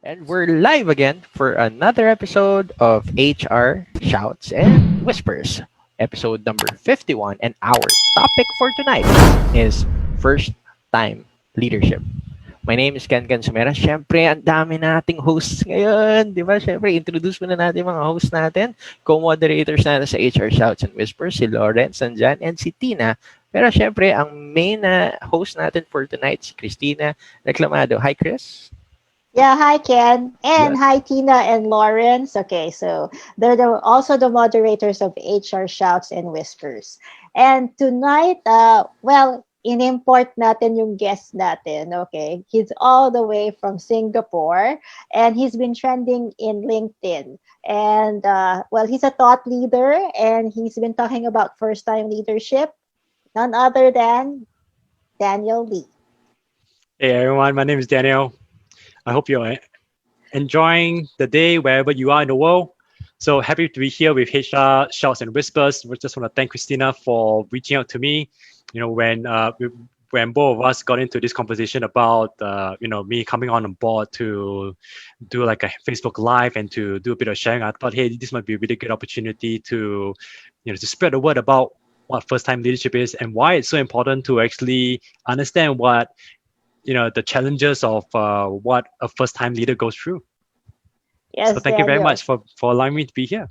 And we're live again for another episode of HR Shouts and Whispers, episode number 51. And our topic for tonight is first time leadership. My name is Ken Somera. Siyempre, ang dami nating hosts ngayon. Di ba? Siyempre, introduce muna natin yung mga hosts natin. Co-moderators natin sa HR Shouts and Whispers, si Lorenz nandyan, and si Tina. Pero siyempre, ang main na host natin for tonight, si Cristina Reclamado. Hi, Chris. Yeah, hi Ken, and Yes. hi Tina and Lawrence. Okay, so also the moderators of HR Shouts and Whispers. And tonight, in-import natin yung guest natin, okay? He's all the way from Singapore, and he's been trending in LinkedIn. And, he's a thought leader, and he's been talking about first-time leadership, none other than Daniel Lee. Hey everyone, my name is Daniel. I hope you're enjoying the day wherever you are in the world. So happy to be here with HR Shouts and Whispers. We just want to thank Cristina for reaching out to me. You know, when both of us got into this conversation about me coming on board to do like a Facebook Live and to do a bit of sharing, I thought, hey, this might be a really good opportunity to to spread the word about what first-time leadership is and why it's so important to actually understand what the challenges of what a first-time leader goes through. Yes, so thank you very Daniel. much for allowing me to be here.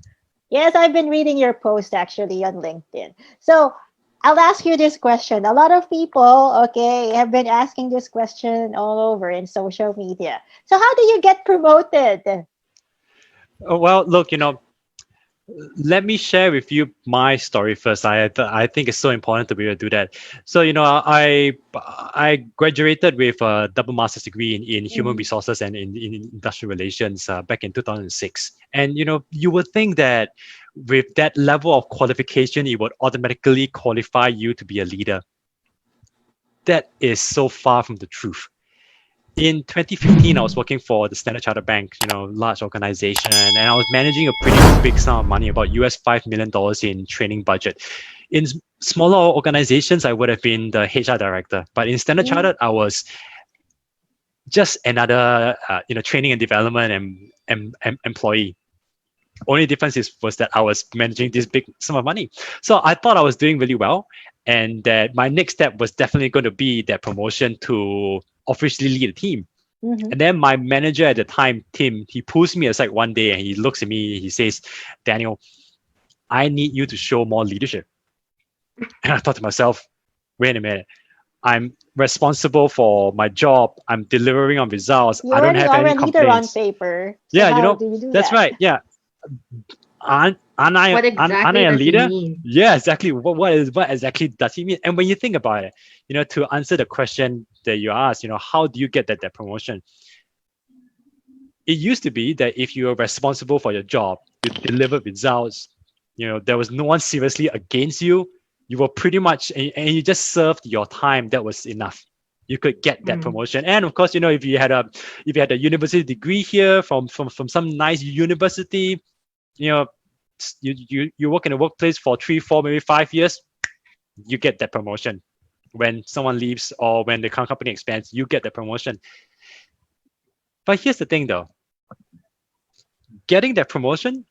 Yes, I've been reading your post actually on LinkedIn. So I'll ask you this question. A lot of people, okay, have been asking this question all over in social media. So how do you get promoted? Well, look, let me share with you my story first. I think it's so important to be able to do that. So, I graduated with a double master's degree in human resources and in industrial relations back in 2006. And, you would think that with that level of qualification, it would automatically qualify you to be a leader. That is so far from the truth. In 2015, I was working for the Standard Chartered Bank, large organization, and I was managing a pretty big sum of money, about $5 million in training budget. In smaller organizations, I would have been the HR director, but in Standard Chartered, I was just another, training and development and employee. Only difference was that I was managing this big sum of money. So I thought I was doing really well, and that my next step was definitely going to be that promotion to officially lead a team. And then my manager at the time, Tim, he pulls me aside one day and he looks at me, he says, Daniel, I need you to show more leadership. And I thought to myself, wait a minute, I'm responsible for my job. I'm delivering on results. You I don't have any leader on complaints. paper. So Yeah, how do you do that's that? right. Yeah. Aren't I What exactly aren't I a does he leader? mean? Yeah, exactly. What exactly does he mean? And when you think about it, to answer the question that you asked, how do you get that promotion? It used to be that if you were responsible for your job, you delivered results, there was no one seriously against you. You were pretty much, and you just served your time. That was enough. You could get that promotion. And of course, if you had a university degree here from some nice university, you work in a workplace for 3, 4, maybe 5 years, you get that promotion. When someone leaves or when the company expands, you get the promotion. But here's the thing though, getting that promotion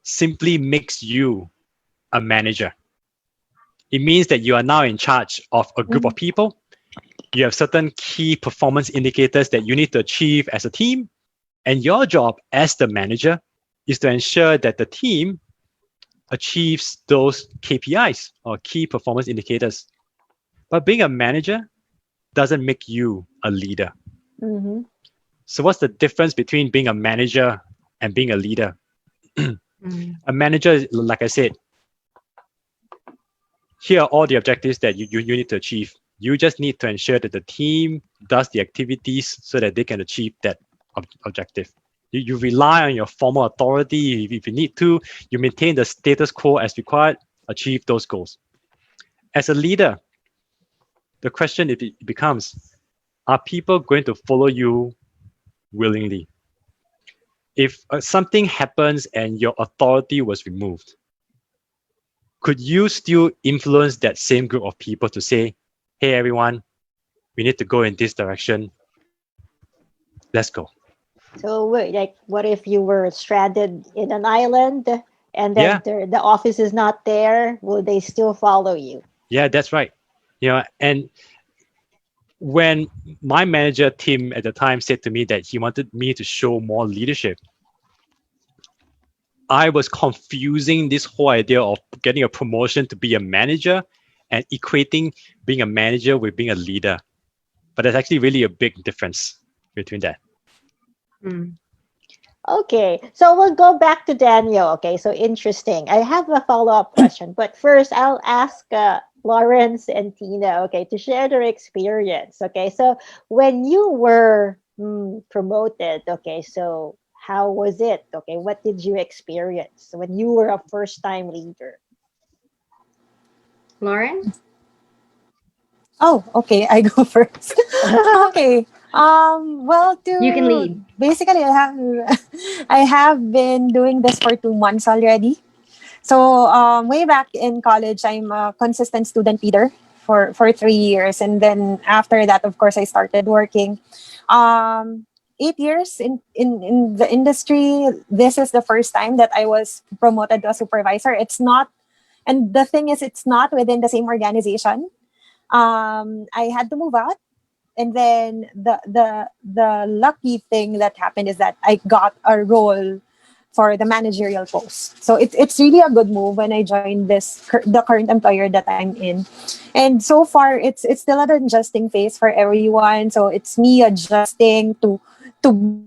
simply makes you a manager. It means that you are now in charge of a group of people. You have certain key performance indicators that you need to achieve as a team. And your job as the manager is to ensure that the team achieves those KPIs or key performance indicators. But being a manager doesn't make you a leader. So what's the difference between being a manager and being a leader? A manager, like I said, here are all the objectives that you need to achieve. You just need to ensure that the team does the activities so that they can achieve that objective. You rely on your formal authority if you need to. You maintain the status quo as required, achieve those goals. As a leader, the question becomes, are people going to follow you willingly? If something happens and your authority was removed, could you still influence that same group of people to say, hey, everyone, we need to go in this direction. Let's go. So, like, what if you were stranded in an island and Yeah, then the office is not there? Will they still follow you? yeah, that's right. And when my manager Tim at the time said to me that he wanted me to show more leadership, I was confusing this whole idea of getting a promotion to be a manager and equating being a manager with being a leader. But there's actually really a big difference between that. Mm. Okay, so we'll go back to Daniel. Okay, so interesting. I have a follow-up question, but first I'll ask Lawrence and Tina, okay, to share their experience. Okay, so when you were promoted, okay, so how was it? Okay, what did you experience when you were a first-time leader? Lauren, Oh, okay. I go first. Okay. Well, you can to lead. basically, I have been doing this for 2 months already. So, way back in college, I'm a consistent student leader for 3 years, and then after that, of course, I started working. 8 years in the industry. This is the first time that I was promoted to a supervisor. It's not, and the thing is, it's not within the same organization. I had to move out, and then the lucky thing that happened is that I got a role for the managerial post. So it's really a good move when I joined the current employer that I'm in, and so far it's still an adjusting phase for everyone. So it's me adjusting to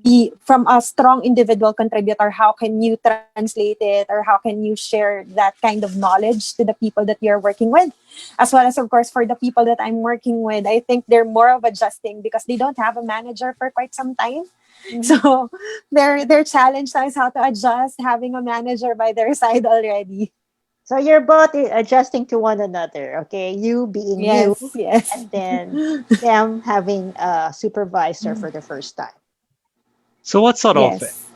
be from a strong individual contributor. How can you translate it, or how can you share that kind of knowledge to the people that you're working with, as well as of course for the people that I'm working with. I think they're more of adjusting because they don't have a manager for quite some time. Mhm. So their challenge now is how to adjust having a manager by their side already. So you're both adjusting to one another, okay? You being you, Yes, yes. and then them having a supervisor for the first time. So what sort of Yes.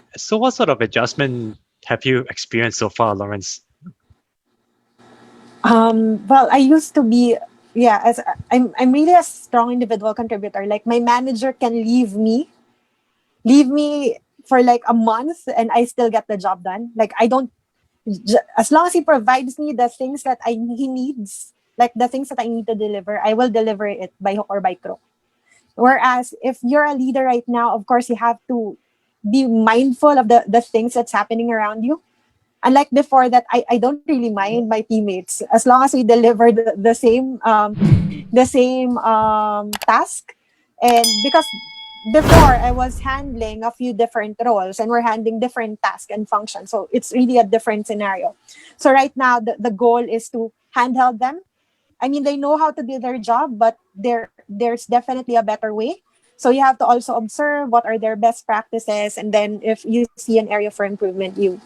adjustment have you experienced so far, Lawrence? Well, I used to be, yeah, as I'm really a strong individual contributor. Like my manager can leave me for like a month, and I still get the job done. Like I don't, as long as he provides me the things that he needs, like the things that I need to deliver, I will deliver it by hook or by crook. Whereas if you're a leader right now, of course you have to be mindful of the things that's happening around you. Unlike before, that I don't really mind my teammates as long as we deliver the same task. And because before I was handling a few different roles and we're handling different tasks and functions, so it's really a different scenario. So right now the goal is to handheld them. I mean, they know how to do their job, but there's definitely a better way. So you have to also observe what are their best practices, and then if you see an area for improvement, you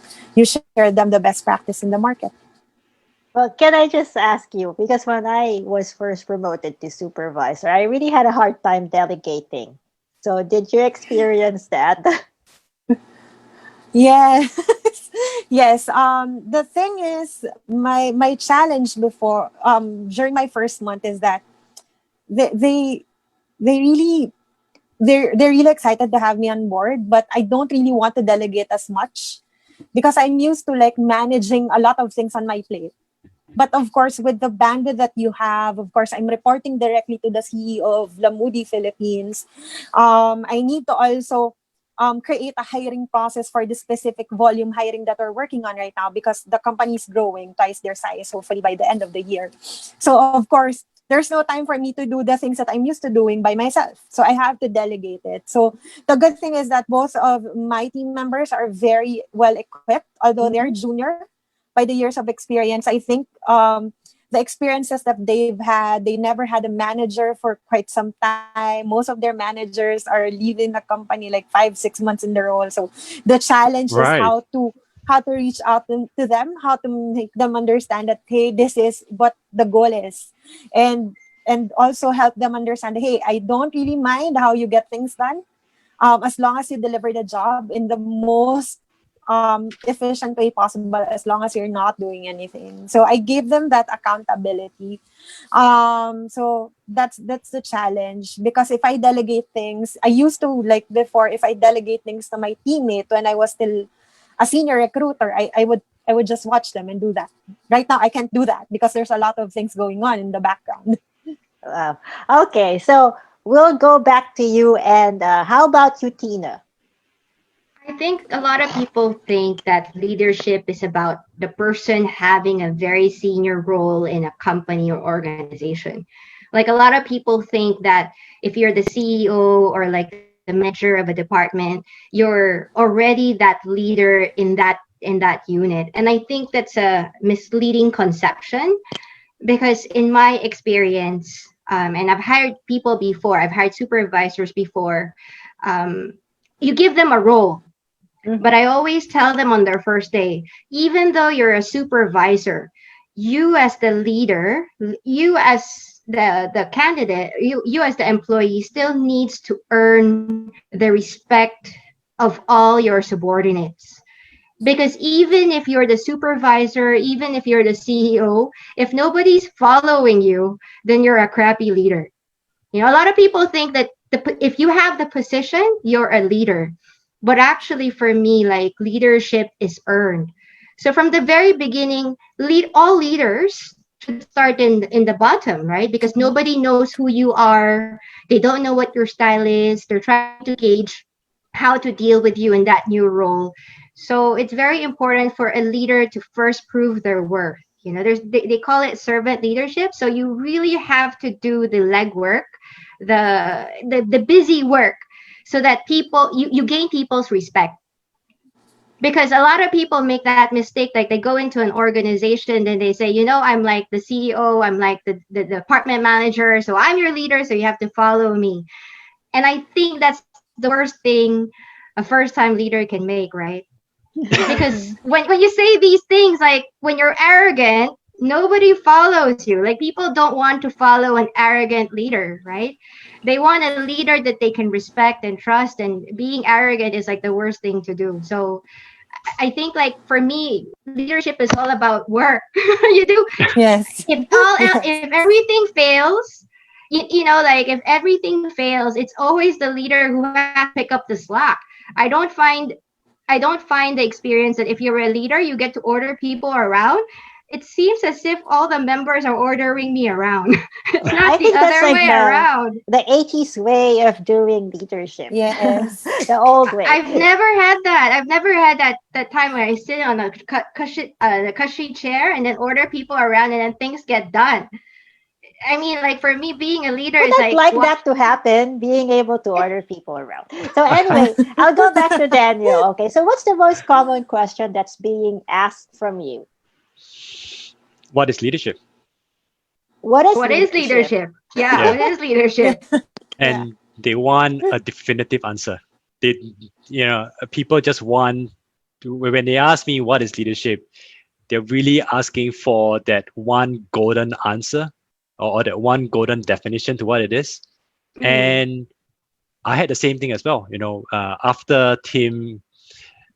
share them the best practice in the market. Well, can I just ask you? Because when I was first promoted to supervisor, I really had a hard time delegating. So, did you experience that? Yes, yes. The thing is, my challenge before during my first month is that they they, they really they're really excited to have me on board, but I don't really want to delegate as much because I'm used to like managing a lot of things on my plate. But of course, with the bandwidth that you have, of course, I'm reporting directly to the CEO of La Moody Philippines. I need to also create a hiring process for the specific volume hiring that we're working on right now, because the company is growing twice their size, hopefully by the end of the year. So, of course, there's no time for me to do the things that I'm used to doing by myself. So I have to delegate it. So the good thing is that both of my team members are very well equipped, although they're Mhm. junior by the years of experience. I think the experiences that they've had, they never had a manager for quite some time. Most of their managers are leaving the company like 5 6 months in the role. So the challenge is Right. how to reach out to them, how to make them understand that, hey, this is what the goal is, and also help them understand, hey, I don't really mind how you get things done, as long as you deliver the job in the most efficient way possible as long as you're not doing anything. So I gave them that accountability. So that's the challenge, because if I delegate things, I used to, like before, if I delegate things to my teammate when I was still a senior recruiter, I would just watch them and do that. Right now I can't do that because there's a lot of things going on in the background. Wow. Okay, so we'll go back to you. And how about you, Tina? I think a lot of people think that leadership is about the person having a very senior role in a company or organization. Like a lot of people think that if you're the CEO or like the manager of a department, you're already that leader in that unit. And I think that's a misleading conception because in my experience, and I've hired people before, I've hired supervisors before, um, you give them a role. But I always tell them on their first day, even though you're a supervisor, you as the leader, you as the candidate, you as the employee still needs to earn the respect of all your subordinates. Because even if you're the supervisor, even if you're the CEO, if nobody's following you, then you're a crappy leader. You know, a lot of people think that if you have the position, you're a leader. But actually, for me, like leadership is earned. So from the very beginning, all leaders should start in the bottom, right? Because nobody knows who you are. They don't know what your style is. They're trying to gauge how to deal with you in that new role. So it's very important for a leader to first prove their worth. You know, they call it servant leadership. So you really have to do the legwork, the busy work, so that you gain people's respect. Because a lot of people make that mistake, like they go into an organization and they say, you know, I'm like the CEO, I'm like the department manager, so I'm your leader, so you have to follow me. And I think that's the worst thing a first time leader can make, right? Because when you say these things, like when you're arrogant, nobody follows you. Like people don't want to follow an arrogant leader, right? They want a leader that they can respect and trust, and being arrogant is like the worst thing to do. So I think like for me, leadership is all about work. You do Yes. if everything fails, like if everything fails, it's always the leader who has to pick up the slack. I don't find the experience that if you're a leader, you get to order people around. It seems as if all the members are ordering me around. It's I not the think that's other like way around. the 80s way of doing leadership. Yes. The old way. I've never had that. I've never had that time where I sit on a the cushy chair and then order people around and then things get done. I mean, like for me, being a leader Would is I'd like like what? that to happen, being able to order people around. So anyway, I'll go back to Daniel. Okay, so what's the most common question that's being asked from you? What is leadership? What is What is leadership? leadership? Yeah, Yeah. what is leadership? And they want a definitive answer. They, people just want to, when they ask me what is leadership, they're really asking for that one golden answer, or that one golden definition to what it is. Mm. And I had the same thing as well. After Tim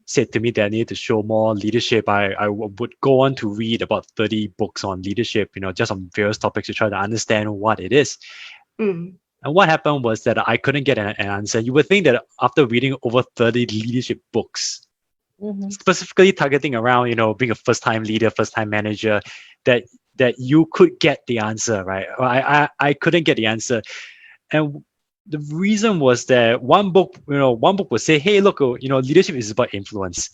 said to me that I needed to show more leadership, I would go on to read about 30 books on leadership, just on various topics to try to understand what it is. Mm. And what happened was that I couldn't get an answer. You would think that after reading over 30 leadership books, Mhm. specifically targeting around, being a first-time leader, first-time manager, that you could get the answer, right? I couldn't get the answer. And the reason was that one book would say, hey, look, leadership is about influence.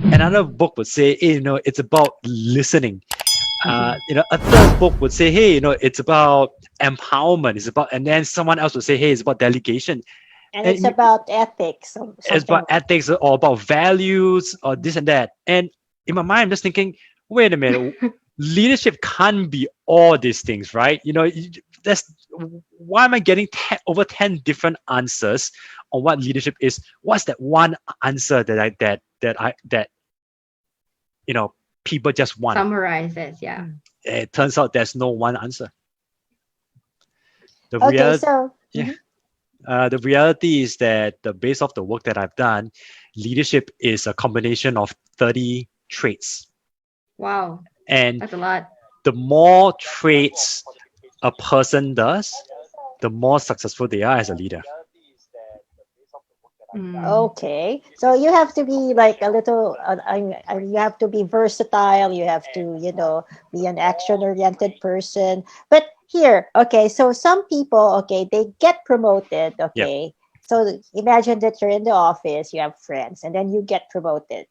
Another book would say, hey, it's about listening. A third book would say, hey, it's about empowerment. And then someone else would say, hey, it's about delegation. And it's about ethics. It's about ethics or about values or this and that. And in my mind, I'm just thinking, wait a minute, leadership can't be all these things, right? That's why am I getting over 10 different answers on what leadership is? What's that one answer that people just want? Summarizes, yeah. It turns out there's no one answer. Okay, so the reality is that based off the work that I've done, leadership is a combination of 30 traits. Wow, And that's a lot. the more traits a person does, the more successful they are as a leader. Mm. Okay, so you have to be like a little, you have to be versatile. You have to, be an action-oriented person. But here, okay, so some people, okay, they get promoted, Yep. okay. So imagine that you're in the office, you have friends, and then you get promoted.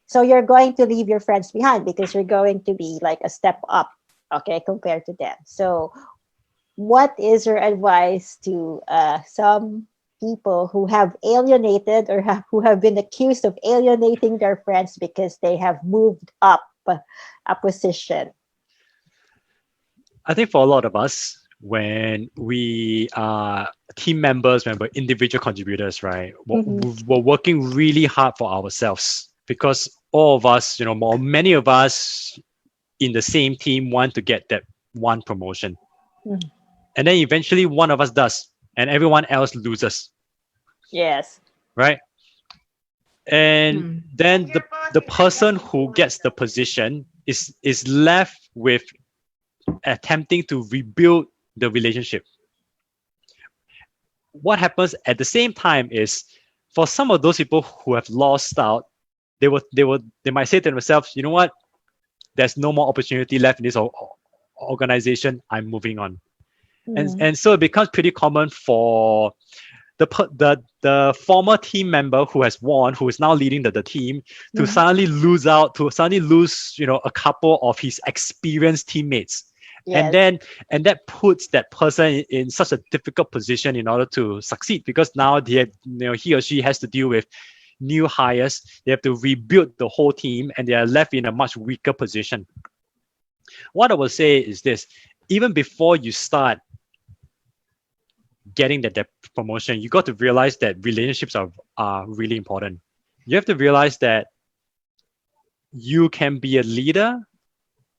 So you're going to leave your friends behind because you're going to be like a step up, okay, compared to them. So what is your advice to some people who have alienated or who have been accused of alienating their friends because they have moved up a position? I think for a lot of us, when we are team members, when we're individual contributors, right, Mhm. we're working really hard for ourselves because all of us, many of us in the same team want to get that one promotion. Mhm. And then eventually one of us does, and everyone else loses, Yes. right? And Mm. then the person who gets the position is left with attempting to rebuild the relationship. What happens at the same time is for some of those people who have lost out, they might say to themselves, you know what, there's no more opportunity left in this organization, I'm moving on. Mhm. And so it becomes pretty common for the former team member who has won, who is now leading the team, to Mhm. suddenly lose a couple of his experienced teammates. And Yes. then that puts that person in such a difficult position in order to succeed, because now he or she has to deal with new hires. They have to rebuild the whole team, and they are left in a much weaker position. What I will say is this: even before you start getting that promotion, you got to realize that relationships are really important. You have to realize that you can be a leader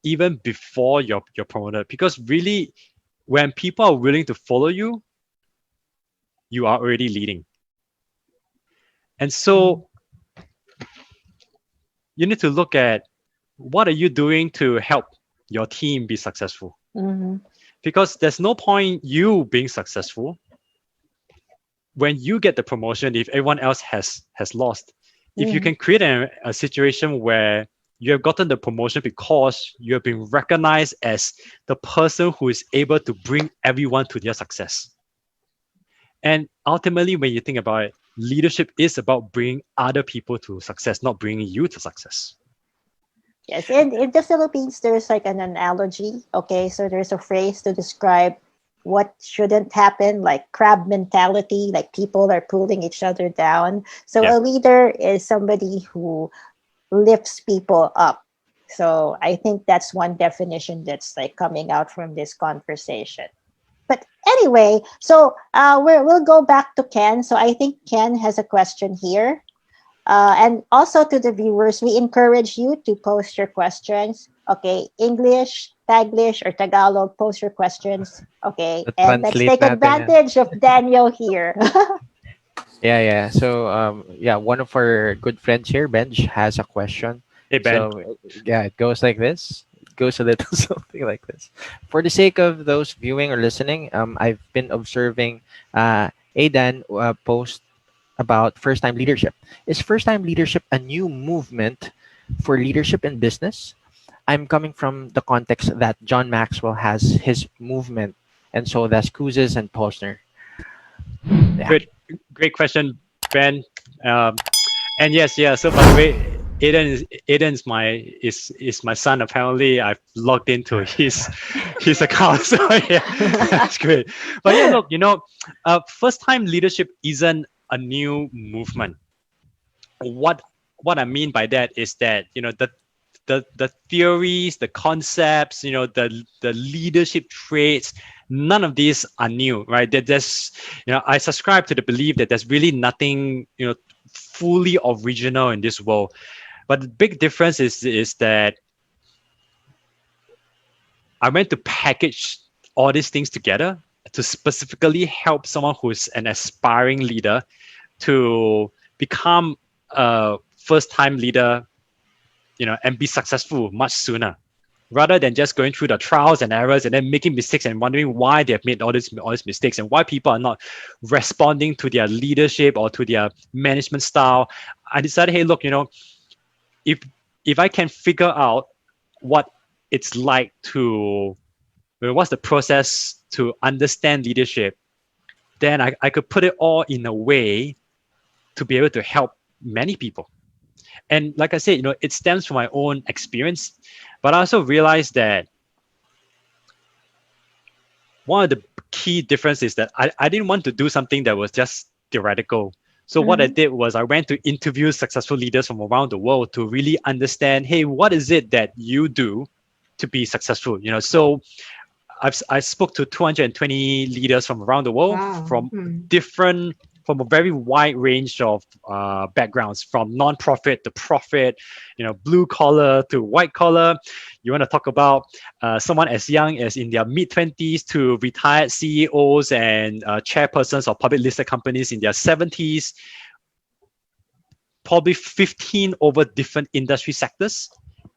even before you're promoted, because really, when people are willing to follow you, you are already leading. And Mhm. so you need to look at what are you doing to help your team be successful, Mhm. because there's no point you being successful when you get the promotion if everyone else has lost. If you Mhm. can create a situation where you have gotten the promotion because you have been recognized as the person who is able to bring everyone to their success. And ultimately, when you think about it, leadership is about bringing other people to success, not bringing you to success. Yes, and in the Philippines, there's like an analogy. Okay, so there's a phrase to describe what shouldn't happen, like crab mentality, like people are pulling each other down. So Yeah. a leader is somebody who lifts people up. So I think that's one definition that's like coming out from this conversation. But anyway, so we'll go back to Ken. So I think Ken has a question here. And also to the viewers, we encourage you to post your questions. Okay, English, Taglish, or Tagalog, post your questions. Okay, and let's Translate take natin yan. advantage of Daniel here. Yeah, yeah. So, yeah, one of our good friends here, Benj, has a question. Hey, Ben. So, yeah, it goes like this. It goes a little something like this. For the sake of those viewing or listening, I've been observing Aidan post about first-time leadership. Is first-time leadership a new movement for leadership in business? I'm coming from the context that John Maxwell has his movement, and so does Kuzes and Posner. Yeah. Great question, Ben. And yes, yeah. So by the way, Aiden's is my son. Apparently, I've logged into his account. So yeah, that's great. But yeah, look, first time leadership isn't a new movement. What I mean by that is that the theories, the concepts, the leadership traits, none of these are new, right? There's I subscribe to the belief that there's really nothing fully original in this world. But the big difference is that I went to package all these things together to specifically help someone who's an aspiring leader to become a first-time leader, and be successful much sooner, rather than just going through the trials and errors and then making mistakes and wondering why they have made all these mistakes and why people are not responding to their leadership or to their management style. I decided, hey, look, if I can figure out what it's like to, what's the process to understand leadership, then I could put it all in a way to be able to help many people. And like I said, it stems from my own experience, but I also realized that one of the key differences is that I didn't want to do something that was just theoretical. So what I did was I went to interview successful leaders from around the world to really understand, hey, what is it that you do to be successful? So I spoke to 220 leaders from around the world, Wow. from a very wide range of backgrounds, from non-profit to profit, blue collar to white collar. You want to talk about someone as young as in their mid-20s to retired CEOs and chairpersons of public listed companies in their 70s, probably 15 over different industry sectors.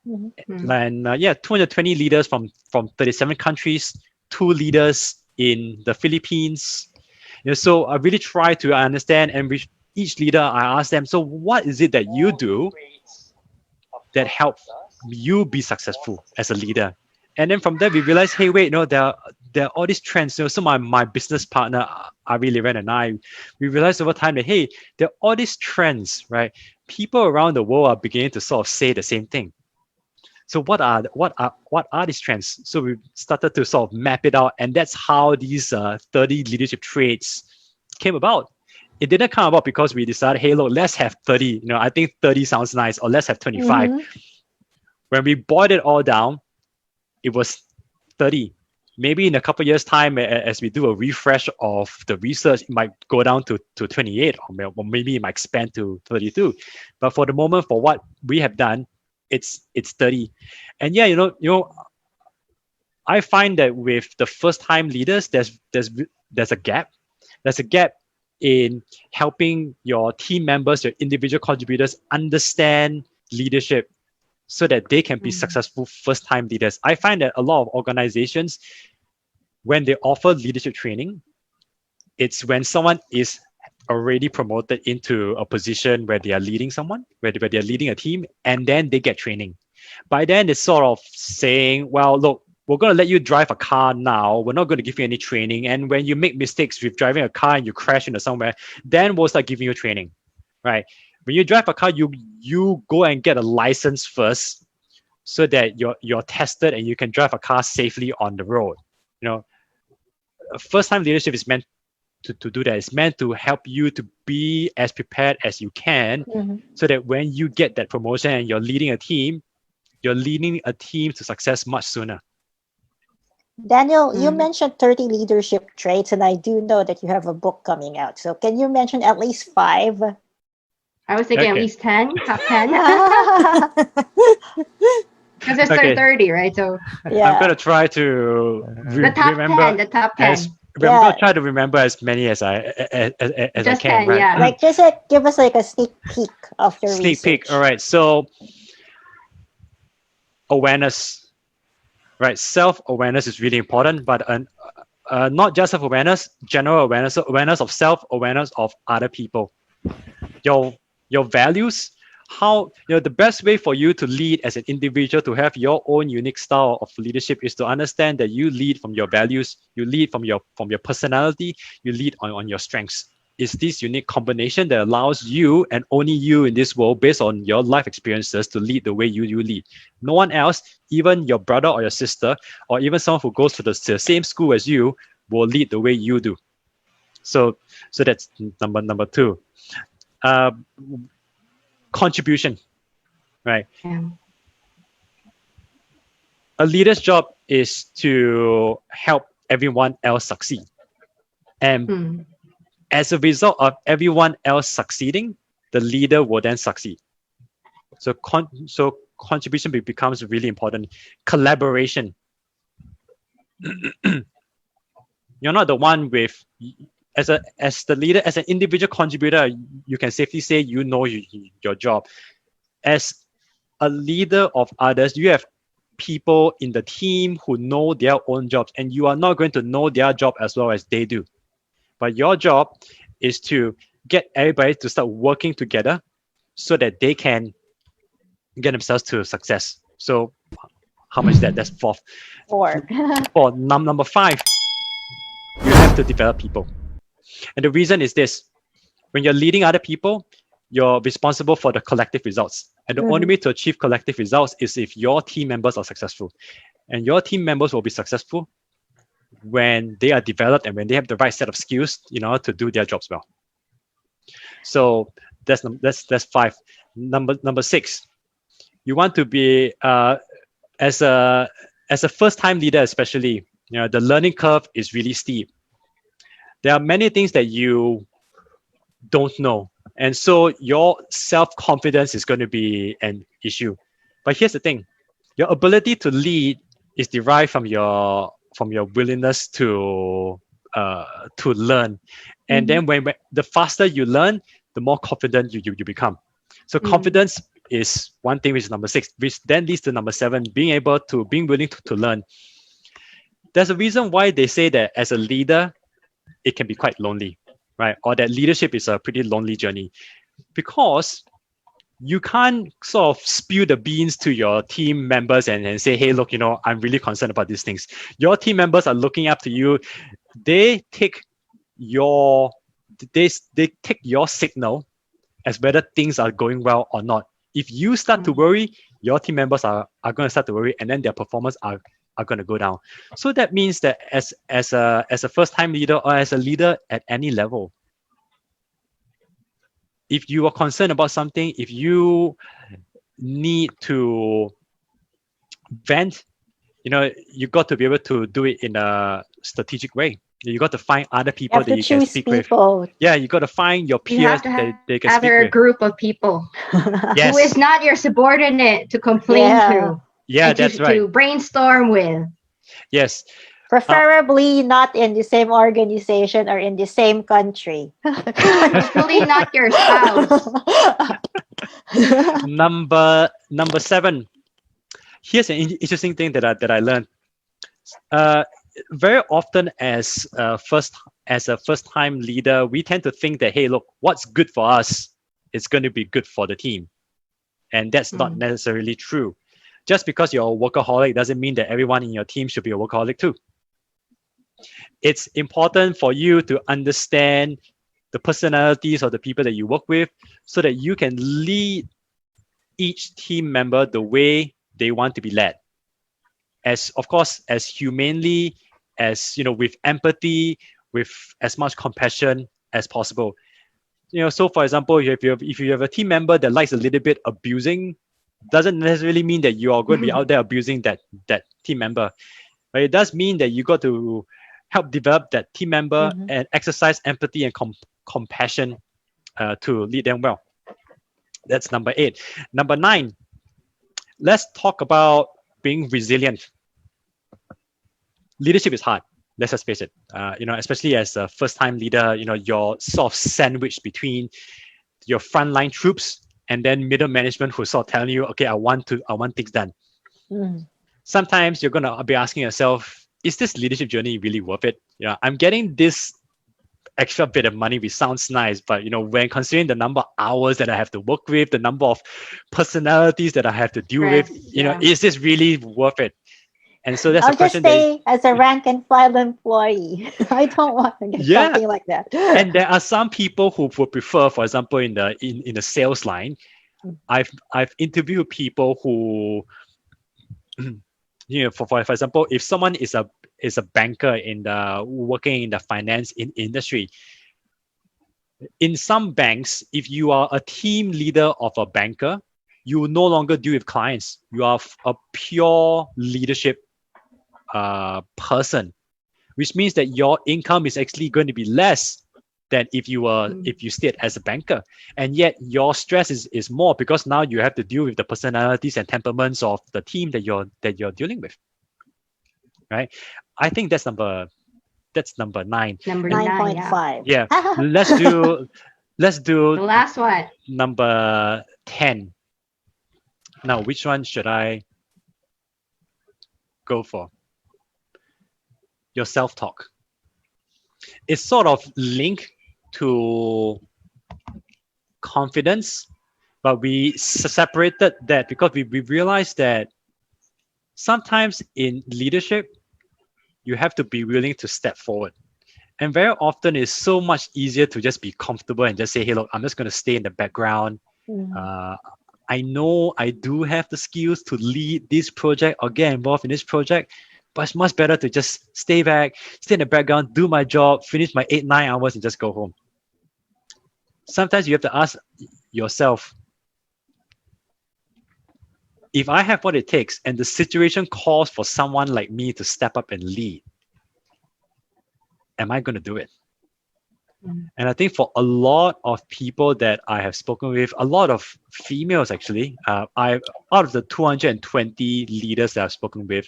And 220 leaders from 37 countries, 2 leaders in the Philippines. So I really try to understand, and with each leader, I ask them, so what is it that you do that help you be successful as a leader? And then from there, we realize, hey, wait, there are all these trends. So my business partner, Ari, Loren, and I, we realized over time that, hey, there are all these trends, right? People around the world are beginning to sort of say the same thing. So what are these trends? So we started to sort of map it out, and that's how these 30 leadership traits came about. It didn't come about because we decided, hey, look, let's have 30. I think 30 sounds nice, or let's have 25. When we boiled it all down, it was 30. Maybe in a couple of years' time, as we do a refresh of the research, it might go down to 28, or maybe it might expand to 32. But for the moment, for what we have done, it's 30. And I find that with the first-time leaders, there's a gap. There's a gap in helping your team members, your individual contributors understand leadership so that they can be successful first-time leaders. I find that a lot of organizations, when they offer leadership training, it's when someone is already promoted into a position where they are leading someone, where they're leading a team, and then they get training. By then, it's sort of saying, well, look, we're going to let you drive a car now. We're not going to give you any training. And when you make mistakes with driving a car and you crash into somewhere, then we'll start giving you training, right? When you drive a car, you go and get a license first so that you're tested and you can drive a car safely on the road. First-time leadership is meant to do that. It's meant to help you to be as prepared as you can, so that when you get that promotion and you're leading a team to success much sooner. Daniel, you mentioned 30 leadership traits, and I do know that you have a book coming out. So can you mention at least 5? I was thinking at least 10, top 10. Because there's 30, right? So Yeah. I'm going to try to the top remember 10, the top 10. I'm going to try to remember as many as I Just can. 10, right? yeah. Like, just give us like a sneak peek of your Sneak research. peek. All right. So awareness, right? Self-awareness is really important, but not just self-awareness, general awareness of self, awareness of other people, your values. How the best way for you to lead as an individual, to have your own unique style of leadership, is to understand that you lead from your values, you lead from your personality, you lead on your strengths. It's this unique combination that allows you, and only you in this world, based on your life experiences, to lead the way you lead. No one else, even your brother or your sister, or even someone who goes to the same school as you, will lead the way you do. So that's number 2. Contribution, right? Yeah. A leader's job is to help everyone else succeed. And as a result of everyone else succeeding, the leader will then succeed. So contribution becomes really important. Collaboration. You're not the one with as the leader, as an individual contributor, you can safely say your job. As a leader of others, you have people in the team who know their own jobs, and you are not going to know their job as well as they do. But your job is to get everybody to start working together so that they can get themselves to success. So how much is that? That's fourth. Four. For number five, you have to develop people. And the reason is this: when you're leading other people, you're responsible for the collective results. And the only way to achieve collective results is if your team members are successful. And your team members will be successful when they are developed and when they have the right set of skills in order to do their jobs well. So that's five. Number six, you want to be as a first time leader, especially, the learning curve is really steep. There are many things that you don't know, and so your self-confidence is going to be an issue. But here's the thing: your ability to lead is derived from your willingness to learn. And then when the faster you learn, the more confident you become. So confidence is one thing, which is number six, which then leads to number seven, being willing to learn. There's a reason why they say that as a leader, it can be quite lonely, right? Or that leadership is a pretty lonely journey, because you can't sort of spill the beans to your team members and say, hey, look, I'm really concerned about these things. Your team members are looking up to you. They take your signal as whether things are going well or not. If you start to worry, your team members are going to start to worry, and then their performance are going to go down. So that means that as a first-time leader, or as a leader at any level, if you are concerned about something, if you need to vent, you got to be able to do it in a strategic way. You got to find other people that you can speak with. Yeah, you got to find your peers that they can speak with. A group of people Yes. who is not your subordinate to complain to. Yeah, that's right. To brainstorm with. Yes. Preferably not in the same organization or in the same country. Hopefully not your spouse. Number seven. Here's an interesting thing that I learned. Very often as a first-time leader, we tend to think that, hey, look, what's good for us is going to be good for the team. And that's not necessarily true. Just because you're a workaholic doesn't mean that everyone in your team should be a workaholic too. It's important for you to understand the personalities of the people that you work with so that you can lead each team member the way they want to be led. As humanely, as with empathy, with as much compassion as possible. So for example, if you have a team member that likes a little bit abusing, doesn't necessarily mean that you are going to be out there abusing that team member. But it does mean that you got to help develop that team member and exercise empathy and compassion to lead them well. That's number 8. Number 9, let's talk about being resilient. Leadership is hard. Let's just face it. Especially as a first-time leader, you're sort of sandwiched between your frontline troops and then middle management who sort of telling you, okay, I want things done. Sometimes you're gonna be asking yourself, is this leadership journey really worth it? I'm getting this extra bit of money, which sounds nice, but when considering the number of hours that I have to work with, the number of personalities that I have to deal with, is this really worth it? And so that's I'll a question. Just stay as a rank and file employee. I don't want to get something like that. And there are some people who would prefer, for example, in the sales line, I've interviewed people who, for example, if someone is a banker working in the finance industry, in some banks, if you are a team leader of a banker, you will no longer deal with clients. You are a pure leadership person, which means that your income is actually going to be less than if you stayed as a banker, and yet your stress is more because now you have to deal with the personalities and temperaments of the team that you're dealing with, right? I think that's number that's number 9. Number And 9, yeah. 9.5. yeah, let's do The last one. number 10. Now, which one should I go for? Your self-talk. It's sort of linked to confidence, but we separated that because we realized that sometimes in leadership, you have to be willing to step forward. And very often it's so much easier to just be comfortable and just say, hey, look, I'm just going to stay in the background. I know I do have the skills to lead this project or get involved in this project, but it's much better to just stay back, stay in the background, do my job, finish my 8-9 hours and just go home. Sometimes you have to ask yourself, if I have what it takes and the situation calls for someone like me to step up and lead, am I going to do it? And I think for a lot of people that I have spoken with, a lot of females actually, out of the 220 leaders that I've spoken with,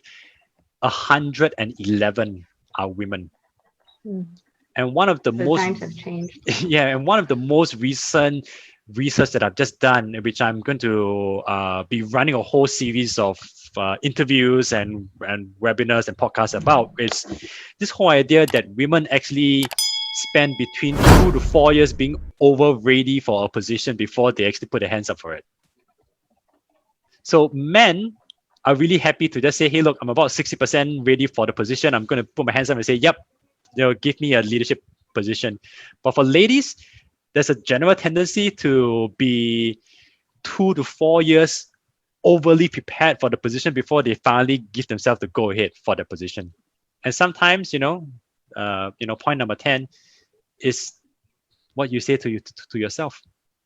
111 are women. And one of the most times have changed. yeah, and one of the most recent research that I've just done, which I'm going to be running a whole series of interviews and webinars and podcasts about, is this whole idea that women actually spend between 2 to 4 years being over ready for a position before they actually put their hands up for it. So men are really happy to just say, hey, look, I'm about 60% ready for the position. I'm going to put my hands up and say, yep, give me a leadership position. But for ladies, there's a general tendency to be 2 to 4 years overly prepared for the position before they finally give themselves the go ahead for the position. And sometimes, point number 10 is what you say to yourself.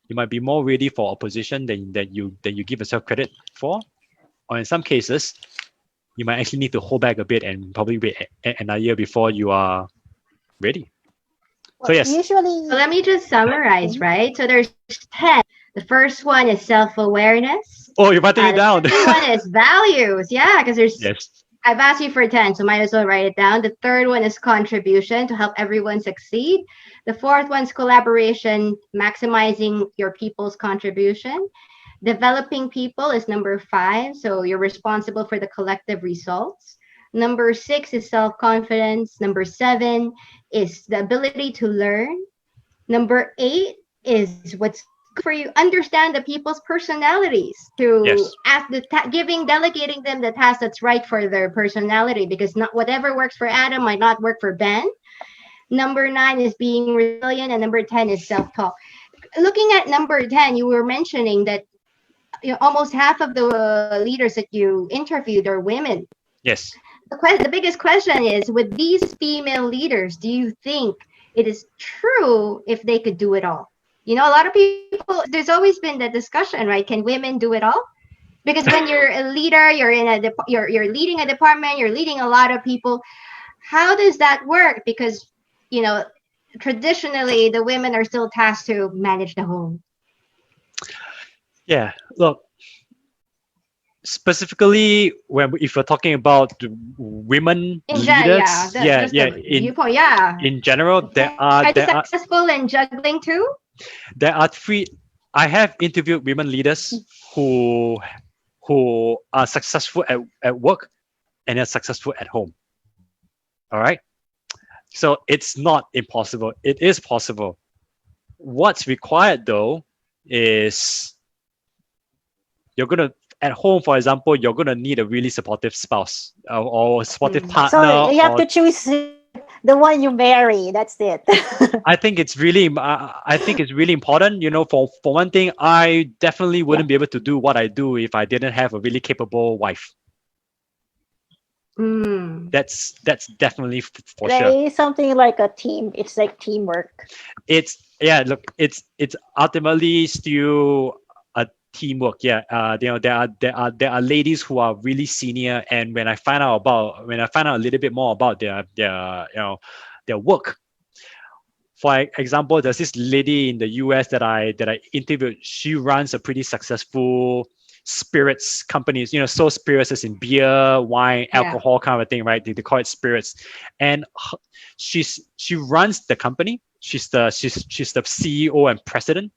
You might be more ready for a position than you give yourself credit for. Or in some cases, you might actually need to hold back a bit and probably wait another year before you are ready. So yes. Usually, So let me just summarize, right? So there's 10. The first one is self-awareness. Oh, you're writing it down. The second one is values. Yeah, because there's yes. I've asked you for 10, so might as well write it down. The third one is contribution, to help everyone succeed. The fourth one is collaboration, maximizing your people's contribution. Developing people is number 5, so you're responsible for the collective results. Number 6 is self-confidence. Number 7 is the ability to learn. Number 8 is what's good for you. Understand the people's personalities, to Yes. ask delegating them the task that's right for their personality, because not whatever works for Adam might not work for Ben. Number 9 is being resilient, and number 10 is self-talk. Looking at number 10, you were mentioning that almost half of the leaders that you interviewed are women. Yes. The biggest question is, with these female leaders, do you think it is true if they could do it all? A lot of people, there's always been the discussion, right? Can women do it all? Because when you're a leader, you're leading a department, you're leading a lot of people. How does that work? Because, traditionally, the women are still tasked to manage the home. Yeah. Look, specifically if we're talking about women leaders, in general, there are successful in juggling too. There are 3. I have interviewed women leaders who are successful at work and are successful at home. All right. So it's not impossible. It is possible. What's required though is at home, for example, you're going to need a really supportive spouse or supportive partner. So you have to choose the one you marry. That's it. I think it's really important. For one thing, I definitely wouldn't be able to do what I do if I didn't have a really capable wife. That's definitely for sure. It's something like a team. It's like teamwork. It's ultimately still a teamwork. Yeah. There are ladies who are really senior, and when I find out a little bit more about their work. For example, there's this lady in the US that I interviewed. She runs a pretty successful spirits companies, so spirits as in beer, wine, Yeah. alcohol kind of a thing, right? They call it spirits. And she runs the company. She's the CEO and president.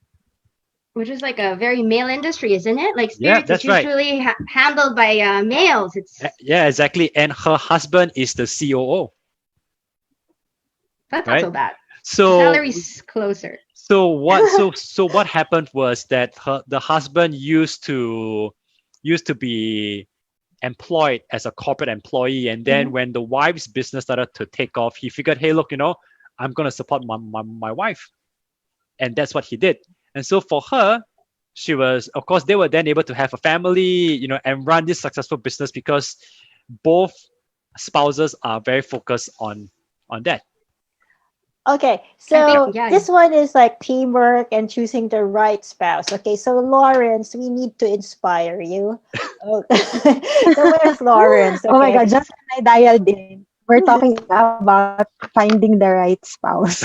Which is like a very male industry, isn't it? Like Yeah, spirits is that's right. usually handled by males. It's Yeah, exactly. And her husband is the COO, that's not right? so bad. The So salary's closer. so what happened was that the husband used to be employed as a corporate employee, and then when the wife's business started to take off, he figured, hey, look, I'm gonna support my wife, and that's what he did. And so for her, she was, of course, they were then able to have a family, and run this successful business because both spouses are very focused on that. Okay, I think, so yeah. this one is like teamwork and choosing the right spouse. Okay, so Lawrence, we need to inspire you. Oh, so where's Lawrence? Oh my Okay. God, just when I dialed in, we're talking about finding the right spouse.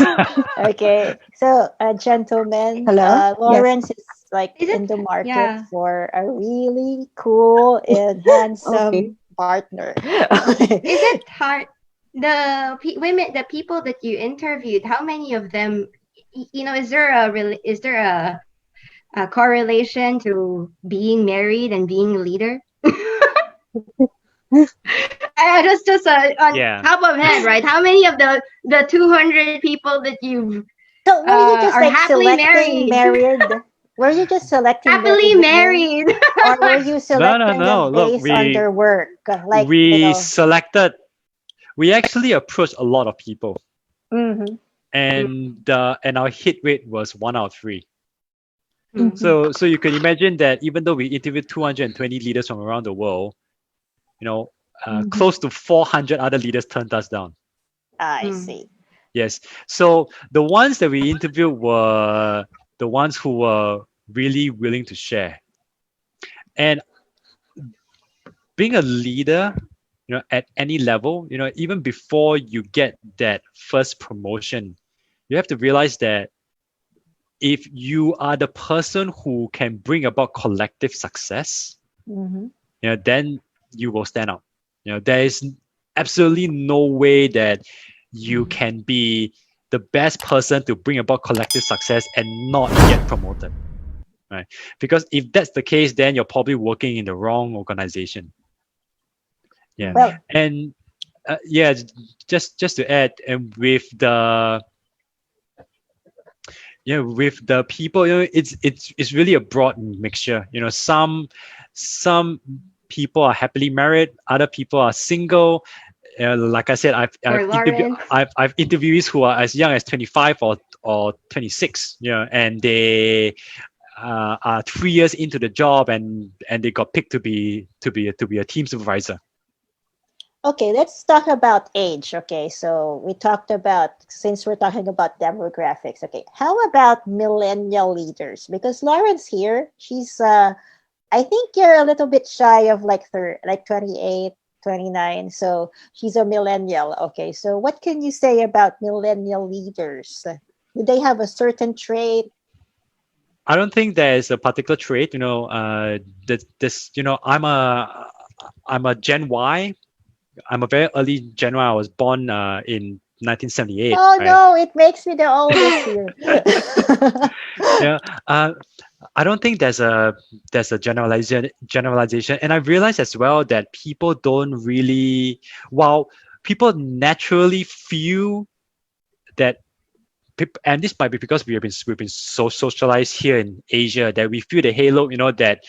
Okay, so gentlemen, Hello? Yes. Lawrence is like Is in it? the market Yeah. for a really cool and Okay. handsome partner. Is it hard? Women, the people that you interviewed, how many of them, is there a correlation to being married and being a leader? Just on Yeah. top of head, right? How many of the 200 people that you've So were you just are like happily selecting married? married? Were you just selecting Happily married women? married. Or were you No, selecting no. them Look, based on their work? Like, we actually approached a lot of people, mhm. and our hit rate was 1 out of 3. Hmm. So you can imagine that even though we interviewed 220 leaders from around the world, close to 400 other leaders turned us down. I Mm. see. Yes. So the ones that we interviewed were the ones who were really willing to share. And being a leader, at any level, even before you get that first promotion, you have to realize that if you are the person who can bring about collective success, Mhm. then you will stand out. There is absolutely no way that you can be the best person to bring about collective success and not get promoted, right? Because if that's the case, then you're probably working in the wrong organization. Yeah. Well, And yeah, just to add, and with the people, it's really a broad mixture. Some people are happily married, other people are single. Like I said, Or Lawrence. I've interviewees who are as young as 25 or 26, and they are 3 years into the job, and they got picked to be a team supervisor. okay, let's talk about age. Okay, so we talked about, since we're talking about demographics. Okay, how about millennial leaders? Because Lawrence here, she's I think you're a little bit shy of like 28, 29. So she's a millennial. Okay, so what can you say about millennial leaders? Do they have a certain trait? I don't think there's a particular trait. I'm a Gen Y. I'm a very early Gen Y. I was born in 1978. Oh Right? no, it makes me the oldest here. Yeah. I don't think there's a generalization, and I realize as well that people don't really, while people naturally feel that, and this might be because we've been so socialized here in Asia, that we feel the halo, that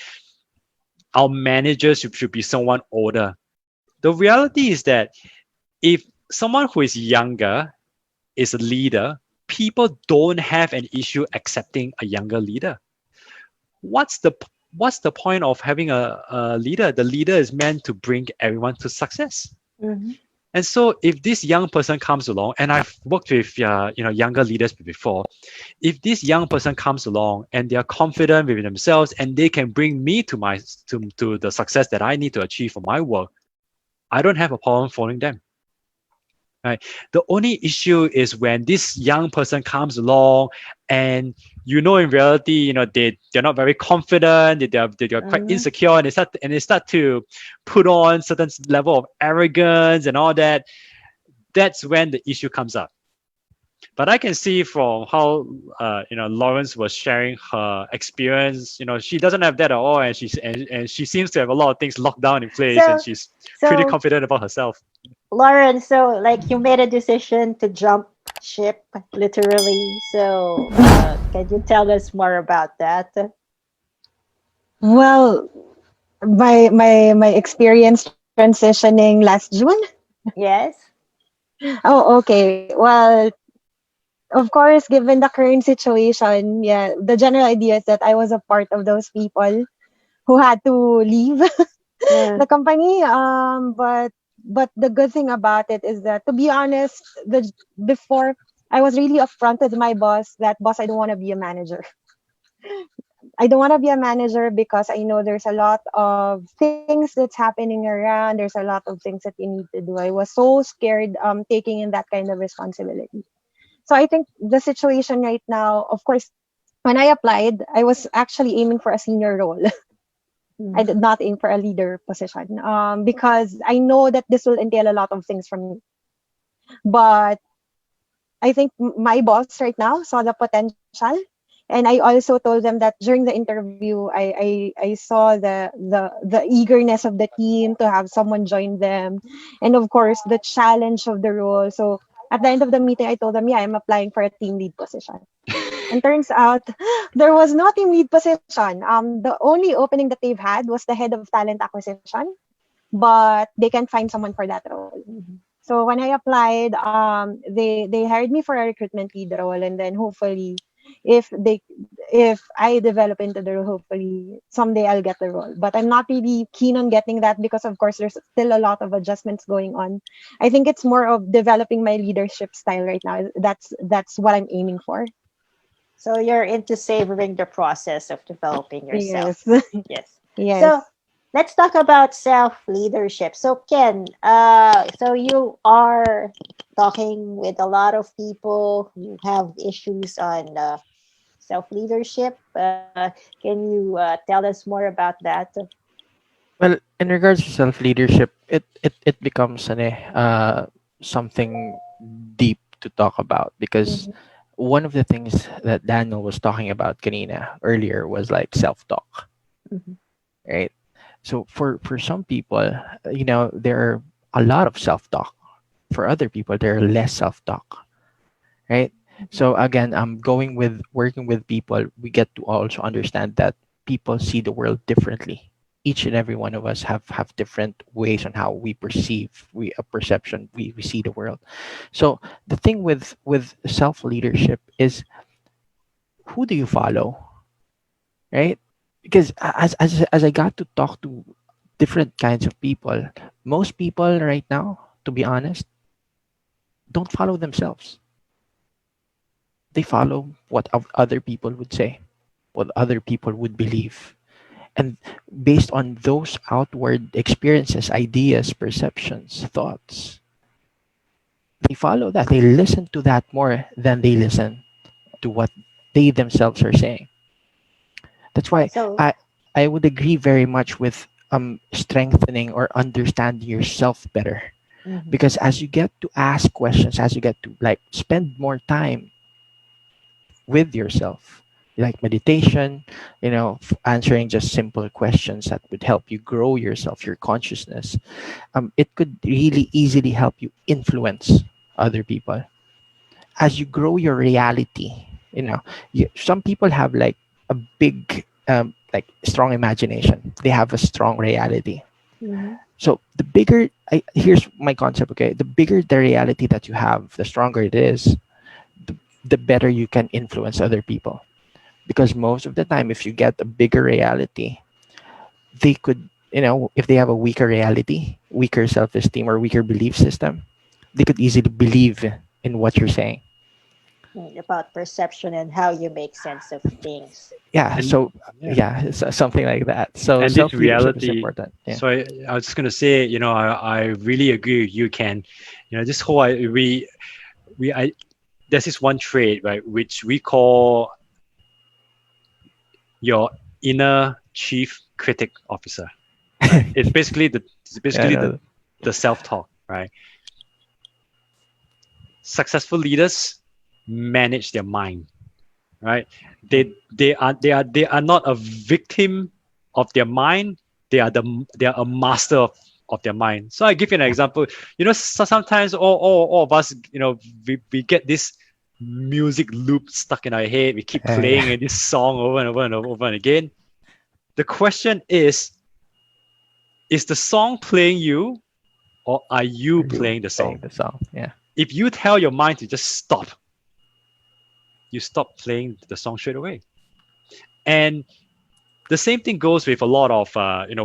our managers should be someone older. The reality is that if someone who is younger is a leader, people don't have an issue accepting a younger leader. What's the point of having a leader? The leader is meant to bring everyone to success. Mhm. And so if this young person comes along, and I've worked with younger leaders before, if this young person comes along and they are confident with themselves and they can bring me to the success that I need to achieve for my work, I don't have a problem following them. right? The only issue is when this young person comes along and in reality, they're not very confident, they're quite Mhm. insecure, and they start to put on certain level of arrogance and all that. That's when the issue comes up. But I can see from how Lawrence was sharing her experience. She doesn't have that at all, and she seems to have a lot of things locked down in place, and So, she's pretty so confident about herself. Lauren, so like you made a decision to jump ship, literally. So, can you tell us more about that? Well, my experience transitioning last June. Yes. Oh, okay. Well, of course, given the current situation, yeah, the general idea is that I was a part of those people who had to leave Uh, the company. But the good thing about it is that, to be honest, the before I was really upfront with my boss that, boss, I don't want to be a manager. I don't want to be a manager because I know there's a lot of things that's happening around. There's a lot of things that you need to do. I was so scared taking in that kind of responsibility. So I think the situation right now, of course, when I applied, I was actually aiming for a senior role. I mm, did not aim for a leader position because I know that this will entail a lot of things from me. But I think my boss right now saw the potential. And I also told them that during the interview, I saw the eagerness of the team to have someone join them. And of course, the challenge of the role. So at the end of the meeting, I told them, yeah, I'm applying for a team lead position. And turns out there was no team lead position. The only opening that they've had was the head of talent acquisition, but they can find someone for that role. mhm. So when I applied, they hired me for a recruitment lead role, and then hopefully, if they if I develop into the role, hopefully someday I'll get the role. But I'm not really keen on getting that because, of course, there's still a lot of adjustments going on. I think it's more of developing my leadership style right now. That's what I'm aiming for. So you're into savoring the process of developing Yes, yourself. Yes. So yes. let's talk about self leadership. So Ken, so you are talking with a lot of people who have issues on self leadership. Can you tell us more about that? Well, in regards to self leadership, it becomes something deep to talk about because Mhm, one of the things that Daniel was talking about kanina earlier was like self talk, mhm, right? So for some people, there are a lot of self talk. For other people, there are less self talk, right? mhm, So again, going with working with people, we get to also understand that people see the world differently. Each and every one of us have different ways on how we perceive we a perception we see the world. So the thing with self leadership is, who do you follow, right? Because as I got to talk to different kinds of people, most people right now, to be honest, don't follow themselves. They follow what other people would say, what other people would believe. And based on those outward experiences, ideas, perceptions, thoughts, they follow that. They listen to that more than they listen to what they themselves are saying. That's why So, I would agree very much with strengthening or understanding yourself better. mhm, Because as you get to ask questions, as you get to like spend more time with yourself, like meditation, answering just simple questions that would help you grow yourself, your consciousness, it could really easily help you influence other people as you grow your reality. Some people have like a big like strong imagination, they have a strong reality. mhm. So the bigger here's my concept, okay, the bigger the reality that you have, the stronger it is, the, the better you can influence other people. Because most of the time, if you get a bigger reality, they could, if they have a weaker reality, weaker self-esteem or weaker belief system, they could easily believe in what you're saying. About perception and how you make sense of things. Yeah. And So yeah, yeah, something like that. So and this self leadership is reality. important. Yeah. So I was just gonna say, I really agree with you, Ken. This whole we I there's this one trait, right, which we call your inner chief critic officer, right? It's Yeah, I basically know. the self-talk, right? Successful leaders manage their mind, right? They are not a victim of their mind. They are a master of their mind. So I give you an example. Sometimes all of us, we get this music loop stuck in our head. We keep playing Yeah. this song over and over and over and again. The question is the song playing you, or are you Are you playing the playing song? the song? Yeah. If you tell your mind to just stop, you stop playing the song straight away. And the same thing goes with a lot of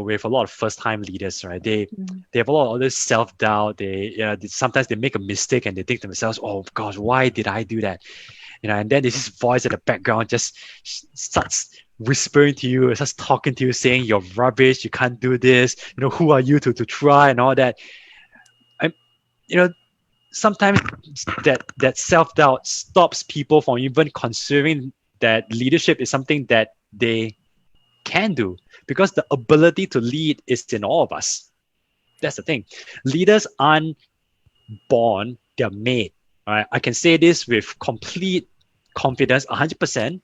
with a lot of first time leaders, right? They have a lot of this self doubt. Sometimes they make a mistake and they think to themselves, oh gosh, why did I do that? And then there's this voice in the background just starts whispering to you, starts talking to you, saying you're rubbish, you can't do this, who are you to try, and all that. And you know sometimes that self-doubt stops people from even considering that leadership is something that they can do, because the ability to lead is in all of us. That's the thing. Leaders aren't born, they're made. Right? I can say this with complete confidence, 100%.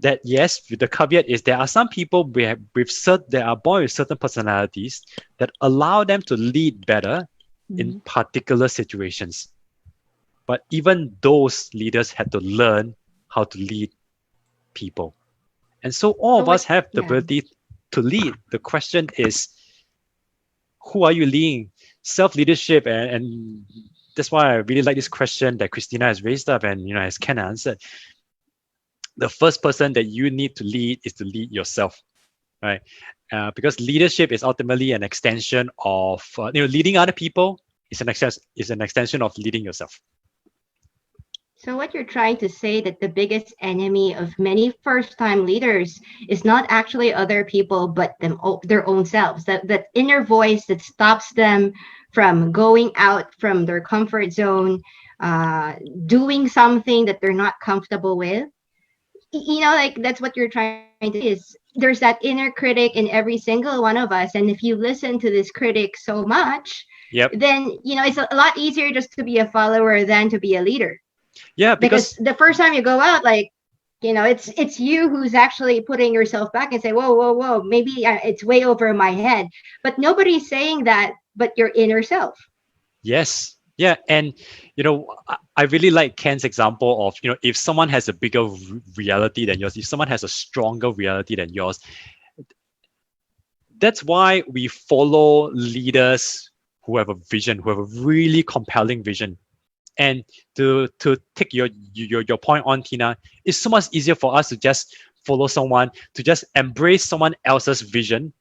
That yes, the caveat is there are some people that are born with certain personalities that allow them to lead better in Mhm. particular situations. But even those leaders had to learn how to lead people. And so all So of us what? have the Yeah. ability to lead. The question is, who are you leading? Self-leadership, and that's why I really like this question that Cristina has raised up and has Ken answered. The first person that you need to lead is to lead yourself, right? Because leadership is ultimately an extension of leading other people is an extension of leading yourself. So what you're trying to say that the biggest enemy of many first-time leaders is not actually other people, but their own selves. That inner voice that stops them from going out from their comfort zone, uh, doing something that they're not comfortable with. Like that's what you're trying to say is there's that inner critic in every single one of us, and if you listen to this critic so much, Yep. then it's a lot easier just to be a follower than to be a leader, Yeah, because because the first time you go out, like it's you who's actually putting yourself back and say, whoa, maybe it's way over my head, but nobody's saying that but your inner self. yes. Yeah, and I really like Ken's example of if someone has a bigger reality than yours, if someone has a stronger reality than yours, that's why we follow leaders who have a vision, who have a really compelling vision. And to take your point on, Tina, it's so much easier for us to just follow someone, to just embrace someone else's vision,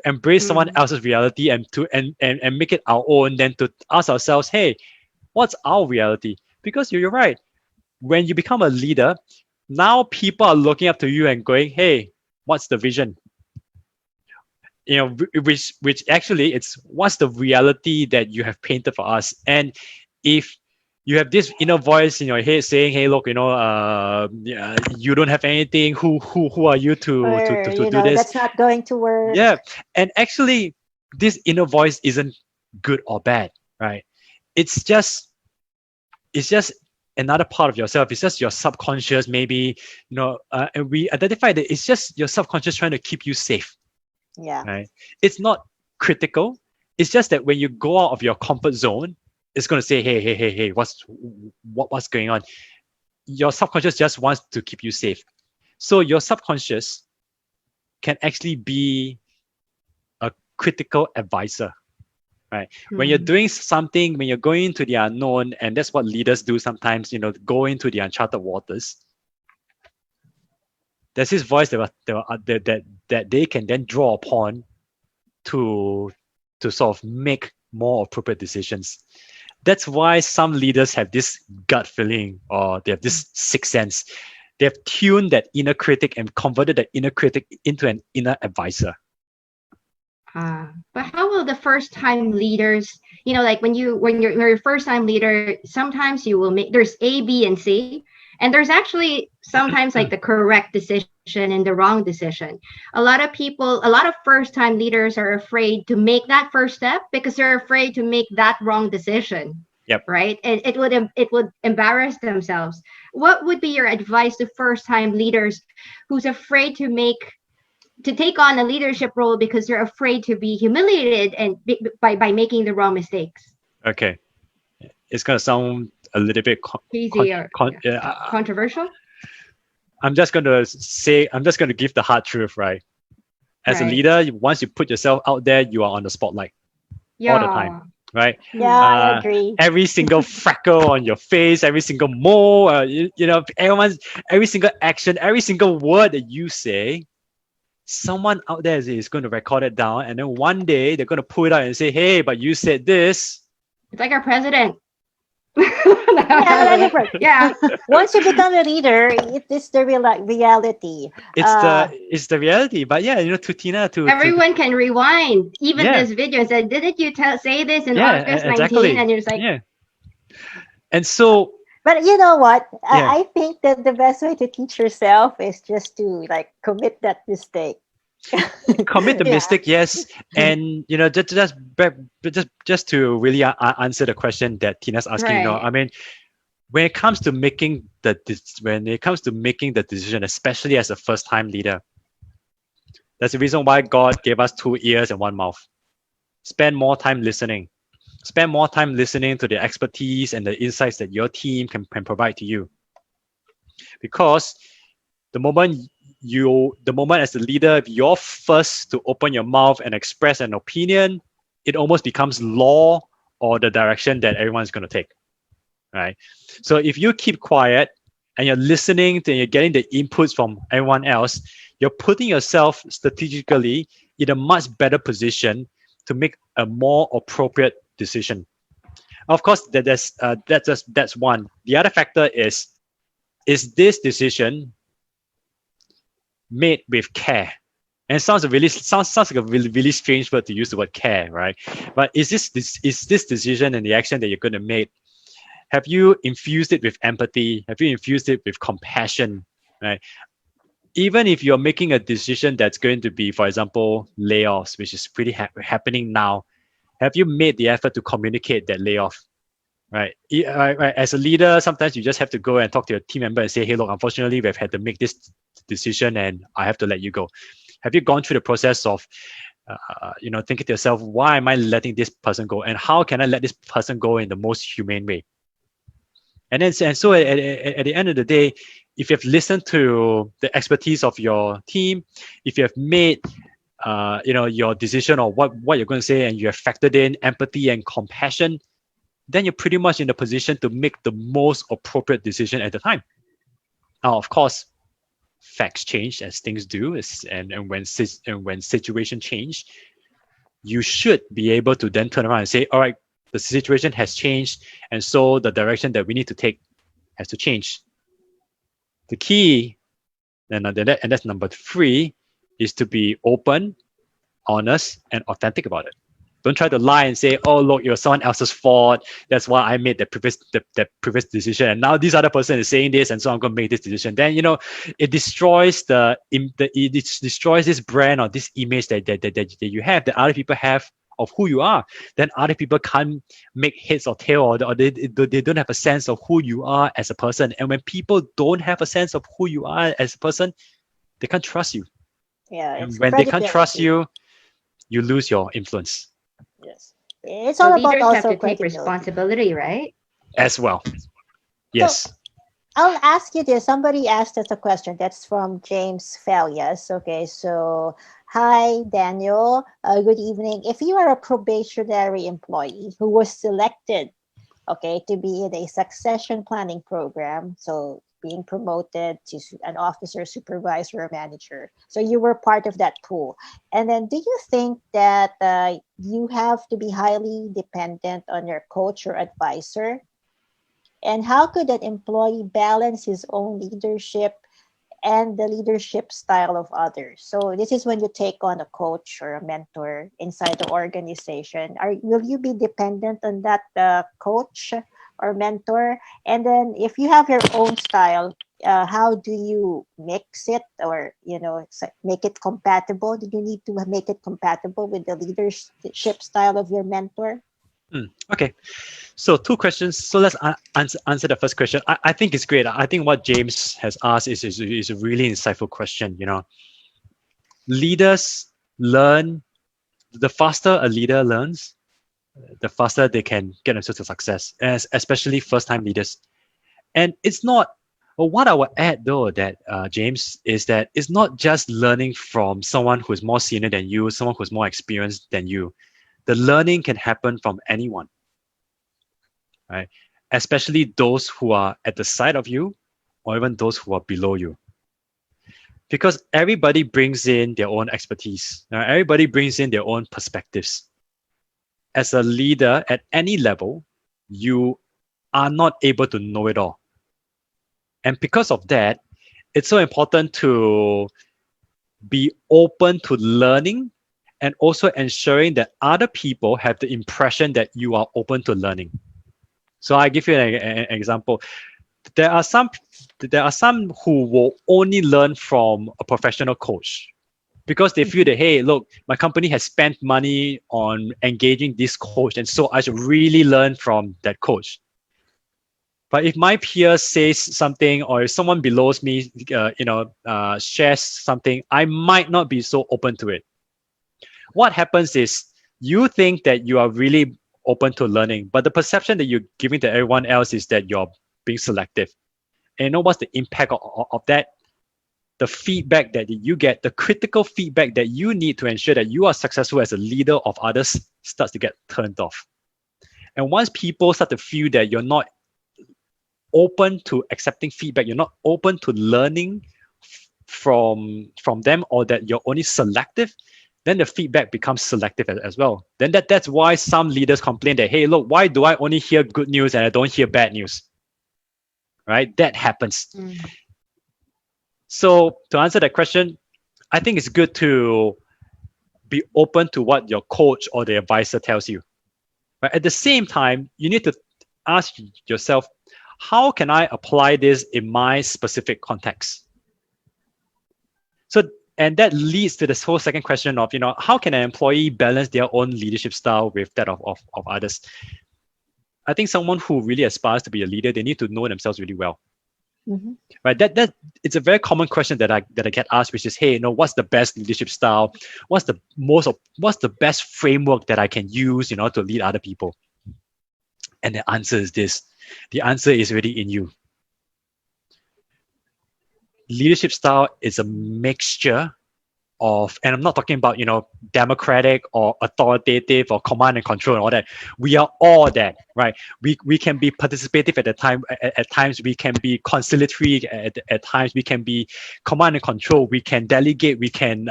embrace someone Mm. else's reality, and and make it our own, than to ask ourselves, hey, what's our reality? Because you're right. When you become a leader, now people are looking up to you and going, hey, what's the vision? Which actually it's what's the reality that you have painted for us. And if you have this inner voice in your head saying, hey, look, yeah, you don't have anything, who are you Or, to do this? that's not going to work. Yeah. And actually this inner voice isn't good or bad, right? It's just it's just another part of yourself. It's just your subconscious, maybe. And we identify that it's just your subconscious trying to keep you safe, Yeah. right? It's not critical. It's just that when you go out of your comfort zone, it's going to say, hey, what's going on? Your subconscious just wants to keep you safe. So your subconscious can actually be a critical advisor, right? When you're Mm. doing something, when you're going into the unknown, and that's what leaders do sometimes, go into the uncharted waters. There's this voice that they can then draw upon to sort of make more appropriate decisions. That's why some leaders have this gut feeling, or they have this sixth sense. They have tuned that inner critic and converted that inner critic into an inner advisor. But how will the first time leaders, like when you're a first time leader, sometimes you will make, there's A, B, and C, and there's actually sometimes like the correct decision and the wrong decision. A lot of first time leaders are afraid to make that first step because they're afraid to make that wrong decision. Yep. Right. And it would embarrass themselves. What would be your advice to first time leaders who's afraid to take on a leadership role because they're afraid to be humiliated and by making the wrong mistakes? Okay, it's gonna sound a little bit Easy or controversial. I'm just gonna give the hard truth, right? As a Right. leader, once you put yourself out there, you are on the spotlight all the time, right? Yeah, I agree. Every single freckle on your face, every single mole, every single action, every single word that you say, someone out there is going to record it down, and then one day they're going to pull it out and say, "Hey, but you said this." It's like our president. Yeah, different. Yeah. Once you become a leader, it is the reality. It's the reality. But yeah, to Tina, to Everyone can rewind even Yeah. this video and say, didn't you say this in yeah, August 19? exactly. And you're just like, Yeah, and so But you know what? Yeah. I think that the best way to teach yourself is just to like commit that mistake. commit the Yeah. mistake, yes, and just to really answer the question that Tina's asking. Right. I mean, when it comes to making the decision, especially as a first time leader, that's the reason why God gave us 2 ears and 1 mouth. Spend more time listening. Spend more time listening to the expertise and the insights that your team can provide to you. Because the moment as a leader, if you're first to open your mouth and express an opinion, it almost becomes law or the direction that everyone's going to take, right? So if you keep quiet and you're listening and you're getting the inputs from everyone else, you're putting yourself strategically in a much better position to make a more appropriate decision. Of course, that's one. The other factor is this decision made with care? And it sounds like a really strange word to use the word care, right? But is this decision and the action that you're going to make, have you infused it with empathy? Have you infused it with compassion, right? Even if you're making a decision that's going to be, for example, layoffs, which is pretty happening now, have you made the effort to communicate that layoff? Right. As a leader, sometimes you just have to go and talk to your team member and say, "Hey, look, unfortunately, we've had to make this decision, and I have to let you go." Have you gone through the process of, thinking to yourself, "Why am I letting this person go, and how can I let this person go in the most humane way?" And so at the end of the day, if you've listened to the expertise of your team, if you have made your decision or what you're going to say, and you have factored in empathy and compassion, then you're pretty much in a position to make the most appropriate decision at the time. Now, of course, facts change as things do, and when situation change, you should be able to then turn around and say, all right, the situation has changed, and so the direction that we need to take has to change. The key, and that's number 3, is to be open, honest, and authentic about it. Don't try to lie and say, "Oh, look, it was someone else's fault. That's why I made the previous decision, and now this other person is saying this, and so I'm going to make this decision." Then it destroys it destroys this brand or this image that you have, that other people have of who you are. Then other people can't make heads or tail, or they don't have a sense of who you are as a person. And when people don't have a sense of who you are as a person, they can't trust you. Yeah, And it's when they can't trust credibility. you, you lose your influence Yes. It's So all about leaders have also to take credibility. responsibility, right? as well. Yes. I'll ask you this. Somebody asked us a question. That's from James Felias. Okay, so hi, Daniel. Good evening. If you are a probationary employee who was selected, okay, to be in a succession planning program, so being promoted to an officer, supervisor, or manager. So you were part of that pool. And then do you think that you have to be highly dependent on your coach or advisor? And how could an employee balance his own leadership and the leadership style of others? So this is when you take on a coach or a mentor inside the organization. Will you be dependent on that coach or mentor? And then if you have your own style, how do you mix it, or make it compatible? Do you need to make it compatible with the leadership style of your mentor? Okay, so two questions. So let's answer the first question. I think it's great. I think what James has asked is a really insightful question. Leaders learn. The faster a leader learns, the faster they can get themselves to success, especially first-time leaders. And it's not. Well, what I would add though, that James, is that it's not just learning from someone who's more senior than you, someone who's more experienced than you. The learning can happen from anyone, right? Especially those who are at the side of you, or even those who are below you. Because everybody brings in their own expertise. Everybody brings in their own perspectives. As a leader at any level, you are not able to know it all. And because of that, it's so important to be open to learning, and also ensuring that other people have the impression that you are open to learning. So I give you an example. There are some who will only learn from a professional coach because they feel that, hey, look, my company has spent money on engaging this coach, and so I should really learn from that coach. But if my peer says something, or if someone below me, shares something, I might not be so open to it. What happens is you think that you are really open to learning, but the perception that you're giving to everyone else is that you're being selective. And what's the impact of that? The feedback that you get, the critical feedback that you need to ensure that you are successful as a leader of others, starts to get turned off. And once people start to feel that you're not open to accepting feedback, you're not open to learning from them, or that you're only selective, then the feedback becomes selective as well. Then that's why some leaders complain that, hey, look, why do I only hear good news and I don't hear bad news? Right? That happens. So to answer that question, I think it's good to be open to what your coach or the advisor tells you. But at the same time, you need to ask yourself, how can I apply this in my specific context? And that leads to this whole second question of, how can an employee balance their own leadership style with that of others? I think someone who really aspires to be a leader, they need to know themselves really well. Mm-hmm. Right? That it's a very common question that I get asked, which is, hey, what's the best leadership style? What's the best framework that I can use, to lead other people? And the answer is this. The answer is already in you. Leadership style is a mixture of, and I'm not talking about, democratic or authoritative or command and control and all that. We are all that, right? We can be participative at times we can be conciliatory at times, we can be command and control, we can delegate, we can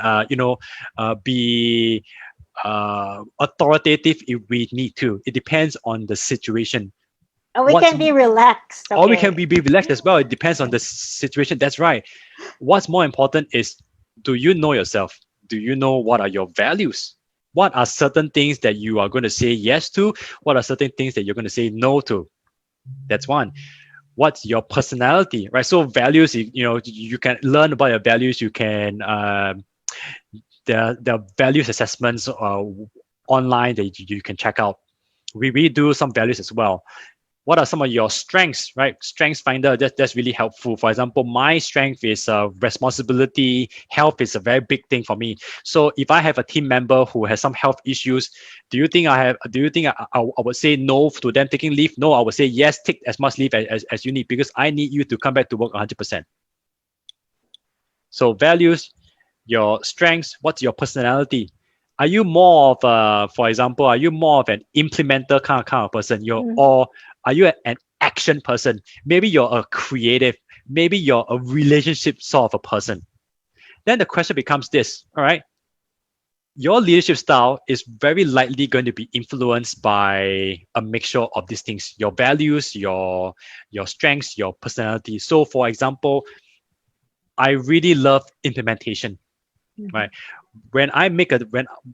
be authoritative if we need to. It depends on the situation. Or we can be relaxed. Okay. Or we can be relaxed as well. It depends on the situation. That's right. What's more important is, do you know yourself? Do you know what are your values? What are certain things that you are going to say yes to? What are certain things that you're going to say no to? That's one. What's your personality, right? So values, you can learn about your values. You can, the values assessments online that you can check out. We do some values as well. What are some of your strengths, right? Strengths finder, that's really helpful. For example, my strength is responsibility. Health is a very big thing for me. So if I have a team member who has some health issues, do you think I would say no to them taking leave? No, I would say yes, take as much leave as you need, because I need you to come back to work 100%. So values, your strengths, what's your personality? Are you more of for example, are you more of an implementer kind of person? Or are you an action person? Maybe you're a creative. maybe you're a relationship sort of a person. Then the question becomes this, all right? Your leadership style is very likely going to be influenced by a mixture of these things: your values, your strengths, your personality. So for example, I really love implementation, right? When I make a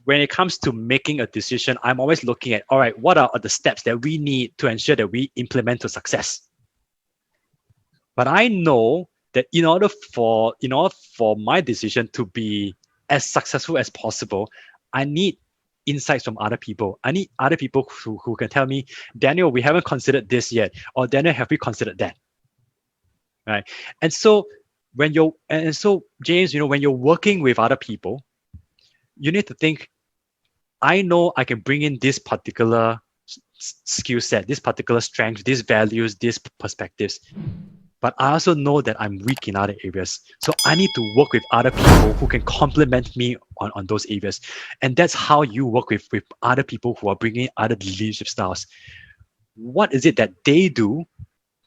when it comes to making a decision, I'm always looking at, all right, what are the steps that we need to ensure that we implement to success? But I know that in order for my decision to be as successful as possible, I need insights from other people. I need other people who can tell me, Daniel, we haven't considered this yet, or Daniel, have we considered that? Right. And so James, when you're working with other people, you need to think, I know I can bring in this particular skill set, this particular strength, these values, these perspectives. But I also know that I'm weak in other areas. So I need to work with other people who can complement me on those areas. And that's how you work with other people who are bringing other leadership styles. What is it that they do?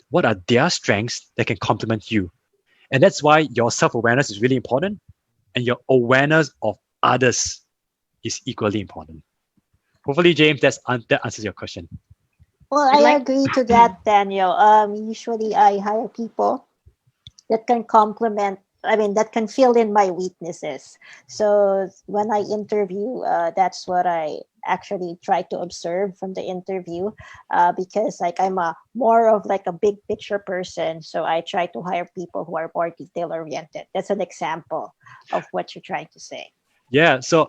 What are their strengths that can complement you? And that's why your self-awareness is really important, and your awareness of others is equally important. Hopefully, James, that answers your question. Well, I'd I like agree to that, Daniel. Usually I hire people that can complement, I mean, that can fill in my weaknesses. So when I interview, that's what I actually try to observe from the interview, because like I'm a more of like a big picture person. So I try to hire people who are more detail oriented. That's an example of what you're trying to say. Yeah. So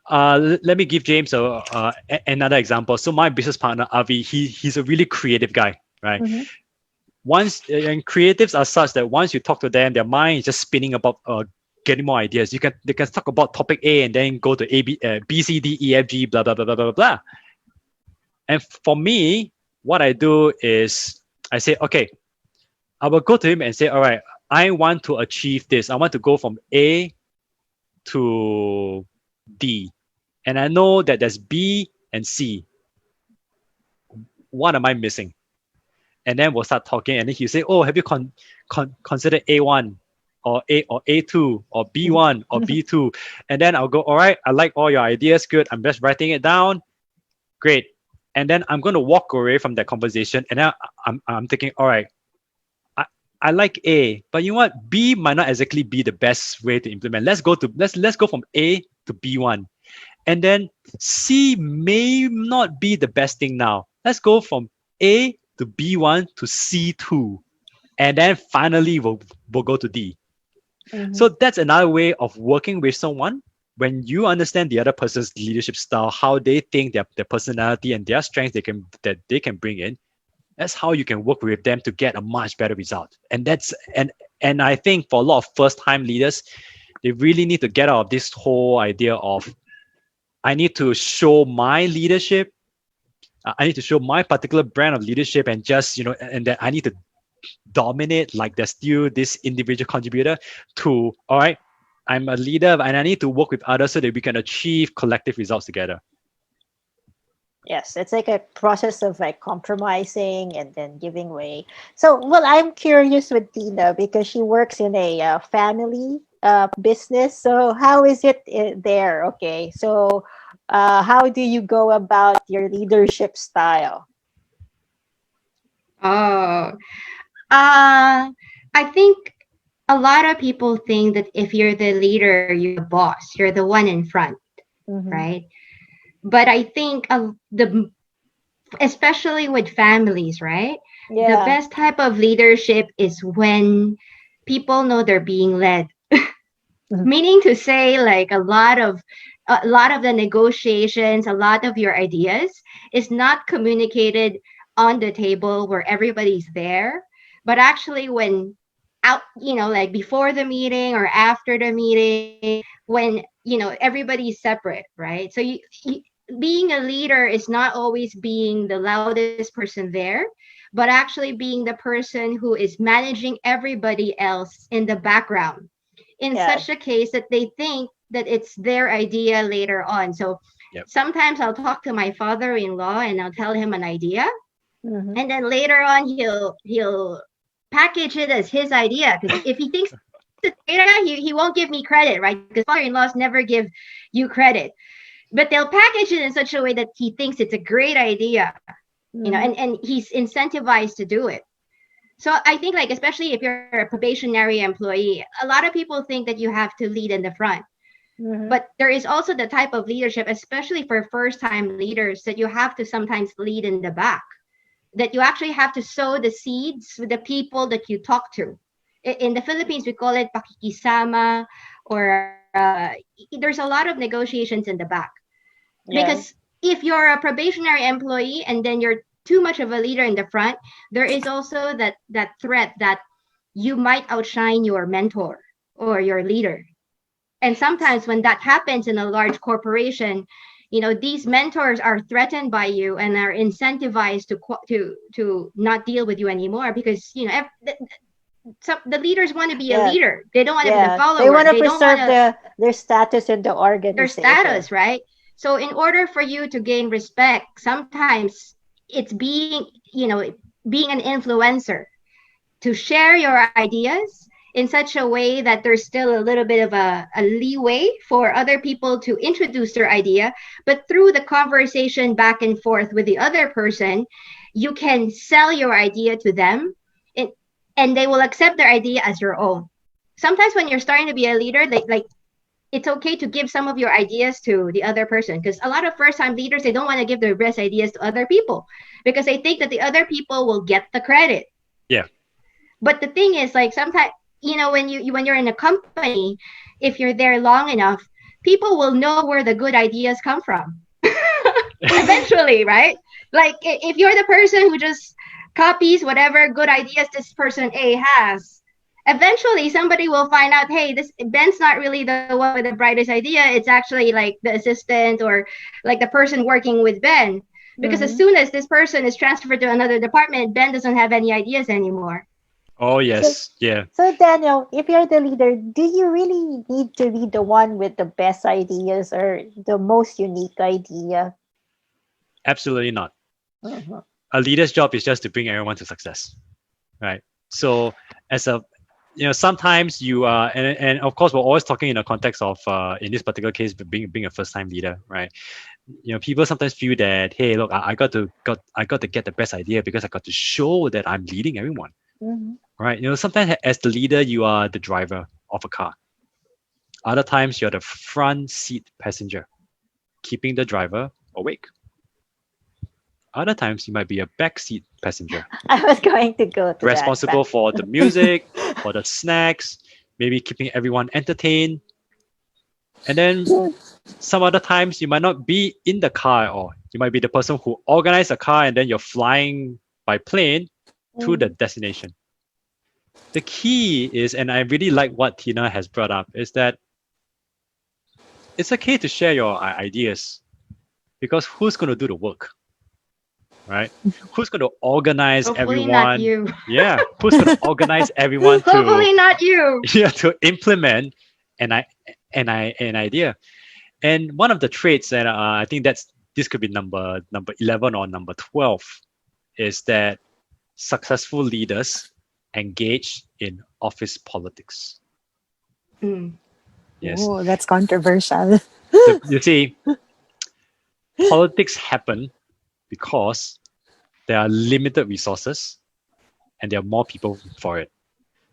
let me give James another example. So my business partner Avi, he's a really creative guy, right? Mhm. Once and creatives are such that once you talk to them, their mind is just spinning about getting more ideas. They can talk about topic A and then go to B C D E F G blah blah blah blah blah blah. And for me, what I do is I say, okay, I will go to him and say, all right, I want to achieve this. I want to go from A to D, and I know that there's B and C. What am I missing? And then we'll start talking, and then he'll say, "Oh, have you considered A1 or A2 or B1 or B2?" And then I'll go, "All right, I like all your ideas. Good. I'm just writing it down. Great." And then I'm going to walk away from that conversation, and then I'm thinking, "All right, I like A, but you know what? B might not exactly be the best way to implement. Let's go from A to B1, and then C may not be the best thing now. Let's go from A to B1 to C2, and then finally we'll go to D." Mhm. So that's another way of working with someone. When you understand the other person's leadership style, how they think, their personality and their strengths that they can bring in, that's how you can work with them to get a much better result. And I think for a lot of first time leaders, they really need to get out of this whole idea of, I need to show my leadership. I need to show my particular brand of leadership, and just, and that I need to dominate like there's still this individual contributor, to, all right, I'm a leader and I need to work with others so that we can achieve collective results together. Yes, it's like a process of like compromising and then giving way. So, well, I'm curious with Tina because she works in a family business. So, how is it there? Okay, so how do you go about your leadership style? oh, I think a lot of people think that if you're the leader, you're the boss, you're the one in front, Mm-hmm. right? But I think the especially with families, right? The Yeah, best type of leadership is when people know they're being led. Mhm. Meaning to say, like a lot of the negotiations, a lot of your ideas is not communicated on the table where everybody's there, but actually when out, like before the meeting or after the meeting, when everybody's separate, right? So being a leader is not always being the loudest person there, but actually being the person who is managing everybody else in the background, in yeah, such a case that they think that it's their idea later on. So Yep. sometimes I'll talk to my father-in-law and I'll tell him an idea, hmm and then later on he'll package it as his idea. Because if he thinks it's a great idea, he won't give me credit, right? Because father-in-laws never give you credit. But they'll package it in such a way that he thinks it's a great idea, and he's incentivized to do it. So I think, like, especially if you're a probationary employee, a lot of people think that you have to lead in the front. But there is also the type of leadership, especially for first-time leaders, that you have to sometimes lead in the back, that you actually have to sow the seeds with the people that you talk to. In the Philippines, we call it pakikisama, or there's a lot of negotiations in the back. Because if you're a probationary employee and then you're too much of a leader in the front, there is also that threat that you might outshine your mentor or your leader. And sometimes when that happens in a large corporation, these mentors are threatened by you and are incentivized to not deal with you anymore, because the leaders want to be a leader. They don't want to be the follower. They want to preserve their status in the organization. Their status, right? So in order for you to gain respect, sometimes it's being an influencer, to share your ideas in such a way that there's still a little bit of a leeway for other people to introduce their idea. But through the conversation back and forth with the other person, you can sell your idea to them, and they will accept their idea as your own. Sometimes when you're starting to be a leader, it's okay to give some of your ideas to the other person, because a lot of first-time leaders, they don't want to give their best ideas to other people because they think that the other people will get the credit. Yeah. But the thing is, like, sometimes, when you're in a company, if you're there long enough, people will know where the good ideas come from. Eventually, right? Like, if you're the person who just copies whatever good ideas this person A has, eventually somebody will find out, hey, this Ben's not really the one with the brightest idea. It's actually like the assistant or like the person working with Ben. Because as soon as this person is transferred to another department, Ben doesn't have any ideas anymore. Oh, yes. Yeah. So Daniel, if you're the leader, do you really need to be the one with the best ideas or the most unique idea? Absolutely not. A leader's job is just to bring everyone to success, right? So as a, sometimes you are, and of course, we're always talking in the context of, in this particular case, being a first-time leader, right? People sometimes feel that, hey, look, I got to get the best idea because I got to show that I'm leading everyone, right? Sometimes as the leader, you are the driver of a car. Other times, you're the front seat passenger, keeping the driver awake. Other times, you might be a backseat passenger. I was going to go to responsible for the music, for the snacks, maybe keeping everyone entertained. And then some other times, you might not be in the car, or you might be the person who organized the car and then you're flying by plane to the destination. The key is, and I really like what Tina has brought up, is that it's okay to share your ideas, because who's going to do the work? Right? Who's going to organize Hopefully everyone? not you. Yeah, who's going to organize everyone Hopefully not you. Yeah, to implement an idea. And one of the traits that I think this could be number 11 or number 12 is that successful leaders engage in office politics. Yes. Oh, that's controversial. You see, politics happen because there are limited resources and there are more people for it.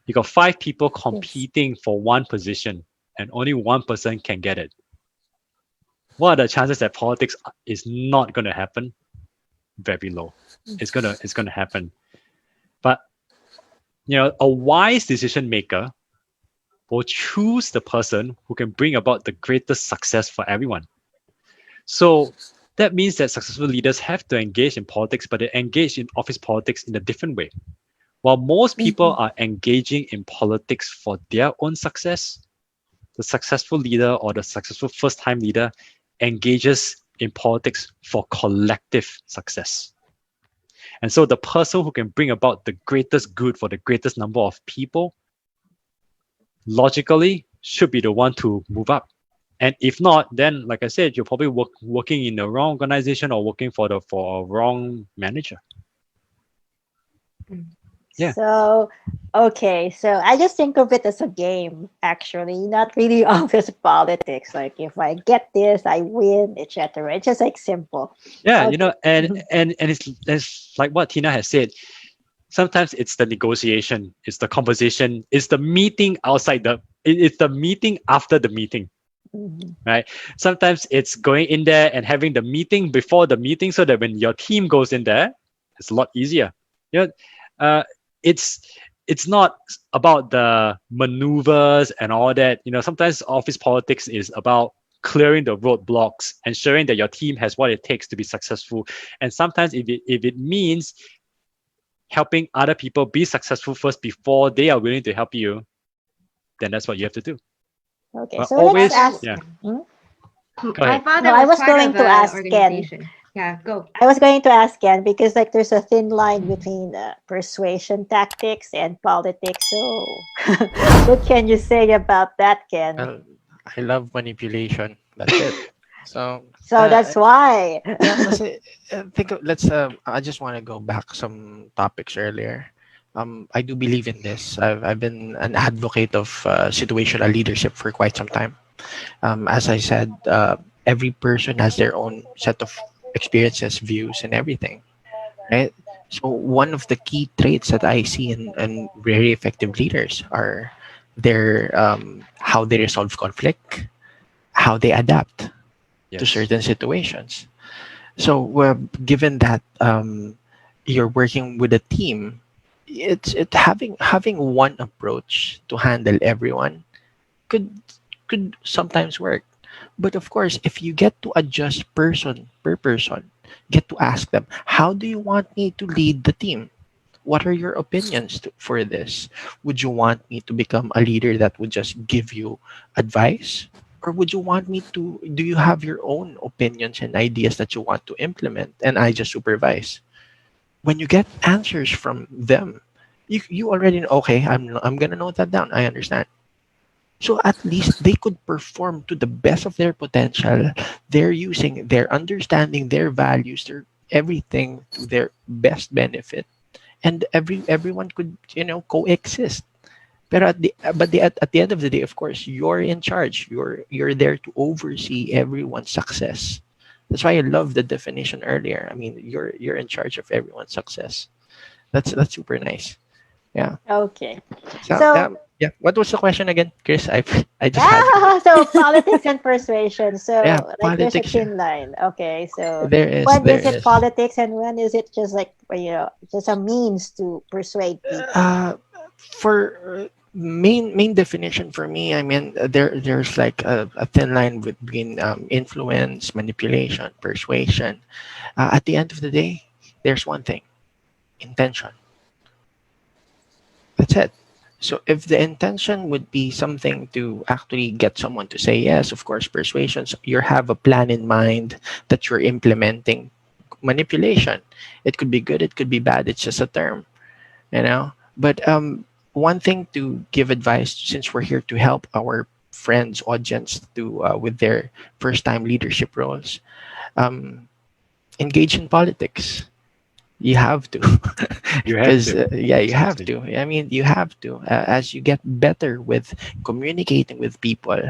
You got 5 people competing for one position and only one person can get it. What are the chances that politics is not going to happen? Very low. It's gonna happen. But a wise decision maker will choose the person who can bring about the greatest success for everyone. So that means that successful leaders have to engage in politics, but they engage in office politics in a different way. While most people are engaging in politics for their own success, the successful leader or the successful first-time leader engages in politics for collective success. And so the person who can bring about the greatest good for the greatest number of people, logically, should be the one to move up. And if not, then, like I said, you're probably working in the wrong organization or working for a wrong manager. Yeah. So, okay, so I just think of it as a game, actually, not really always politics. Like if I get this, I win, etc. It's just like simple. Yeah, Okay. and it's like what Tina has said. Sometimes it's the negotiation, it's the conversation, it's the meeting outside it's the meeting after the meeting, Mhm. right? Sometimes it's going in there and having the meeting before the meeting so that when your team goes in there, it's a lot easier. You know, uh, it's it's not about the maneuvers and all that. Sometimes office politics is about clearing the roadblocks, ensuring that your team has what it takes to be successful. And sometimes if it means helping other people be successful first before they are willing to help you, then that's what you have to do. Okay, But so My let's always, father, ask. yeah, yeah. Hmm? go My ahead. No, father I was was part going of to an ask Ken. organization. Yeah, go. I was going to ask Ken because like there's a thin line between persuasion tactics and politics. So, what can you say about that, Ken? Well, I love manipulation. That's it. So, So that's why. yeah, kasi, I just want to go back some topics earlier. I do believe in this. I've been an advocate of situational leadership for quite some time. As I said, every person has their own set of experiences, views, and everything, right? So one of the key traits that I see in very effective leaders are their how they resolve conflict, how they adapt to Yes. certain situations. So, given that you're working with a team, it having one approach to handle everyone could could sometimes work. But of course, if you get to adjust person per person, get to ask them, how do you want me to lead the team? What are your opinions for this? Would you want me to become a leader that would just give you advice? Or would you want me to, do you have your own opinions and ideas that you want to implement and I just supervise? When you get answers from them, you already know, okay, I'm going to note that down. I understand. So at least they could perform to the best of their potential. They're using their understanding, their values, their everything to their best benefit, and everyone could coexist. Pero at the end of the day, of course, you're in charge. You're there to oversee everyone's success. That's why I love the definition earlier. I mean, you're in charge of everyone's success. That's super nice. Yeah. Okay. So So, yeah. What was the question again, Chris? I just had yeah, so politics and persuasion. yeah, So, like, there's a politics. thin line. Okay. So, There when is it is. politics and when is it just like, just a means to persuade people? For main definition for me, I mean, there's like a thin line between influence, manipulation, persuasion. At the end of the day, there's one thing: intention. That's it. So if the intention would be something to actually get someone to say yes, of course, persuasions, you have a plan in mind that you're implementing. Manipulation, it could be good, it could be bad. It's just a term, But one thing to give advice, since we're here to help our friends, audience, to with their first time leadership roles, um, engage in politics. You have to, You have because to. yeah, you have Exactly. to. I mean, you have to. As you get better with communicating with people,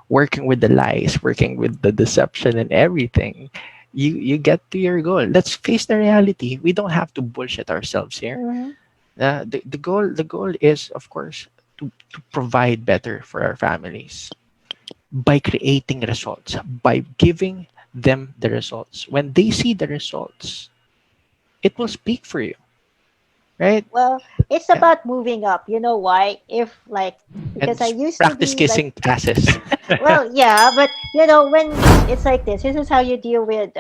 working with the lies, working with the deception and everything, you get to your goal. Let's face the reality. We don't have to bullshit ourselves here. Mm-hmm. The goal is, of course, to provide better for our families by creating results, by giving them the results. When they see the results, it will speak for you, right? Well, it's Yeah. about moving up. You know why? If like, And because I used to practice be like, kissing classes. well, yeah, but when it's like this is how you deal with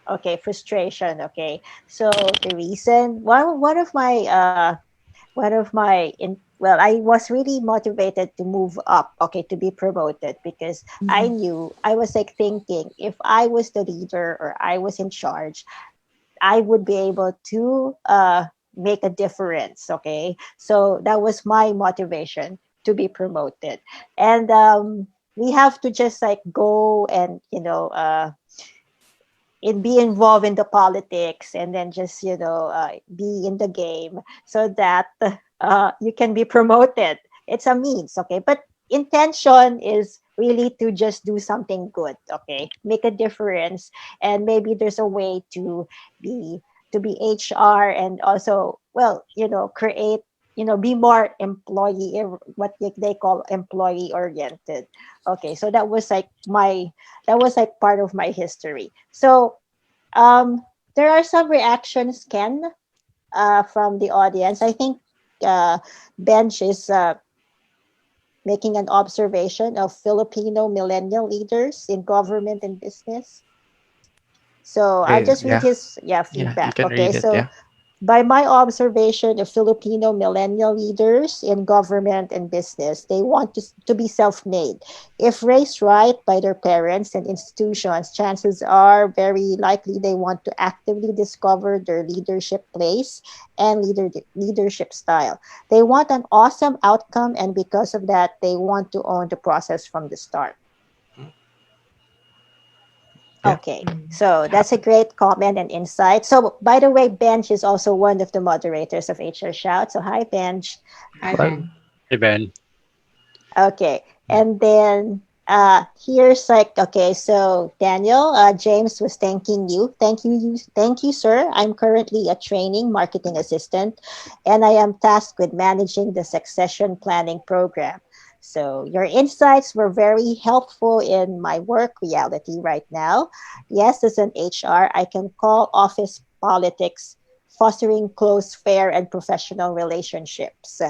okay, frustration. Okay, so the reason one of my in well, I was really motivated to move up, okay, to be promoted because I Mhm. knew I was like thinking if I was the leader or I was in charge, I would be able to make a difference. Okay, so that was my motivation to be promoted, and we have to just like go and be involved in the politics, and then just be in the game so that you can be promoted. It's a means, okay, but intention is really to just do something good, okay, make a difference. And maybe there's a way be be HR, and also, well, create, be more what they call employee oriented. Okay, so that was like part of my history. So there are some reactions, Ken, from the audience. I think uh, Bench is making an observation of Filipino millennial leaders in government and business. So I'll Okay, just read yeah, his yeah, you feedback. can Okay, read it. so Yeah. by my observation of Filipino millennial leaders in government and business, they want to be self made. If raised right by their parents and institutions, chances are very likely they want to actively discover their leadership place and leadership style. They want an awesome outcome, and because of that, they want to own the process from the start. Yeah. Okay, Mm. so that's a great comment and insight. So, by the way, Benj is also one of the moderators of HR Shout. So, hi, Benj. Hi, Hello. Ben. Hey Ben. Okay, and then here's okay. So, Daniel, James was thanking you. Thank you, sir. I'm currently a training marketing assistant, and I am tasked with managing the succession planning program. So, your insights were very helpful in my work reality right now. Yes, as an HR, I can call office politics fostering close, fair, and professional relationships.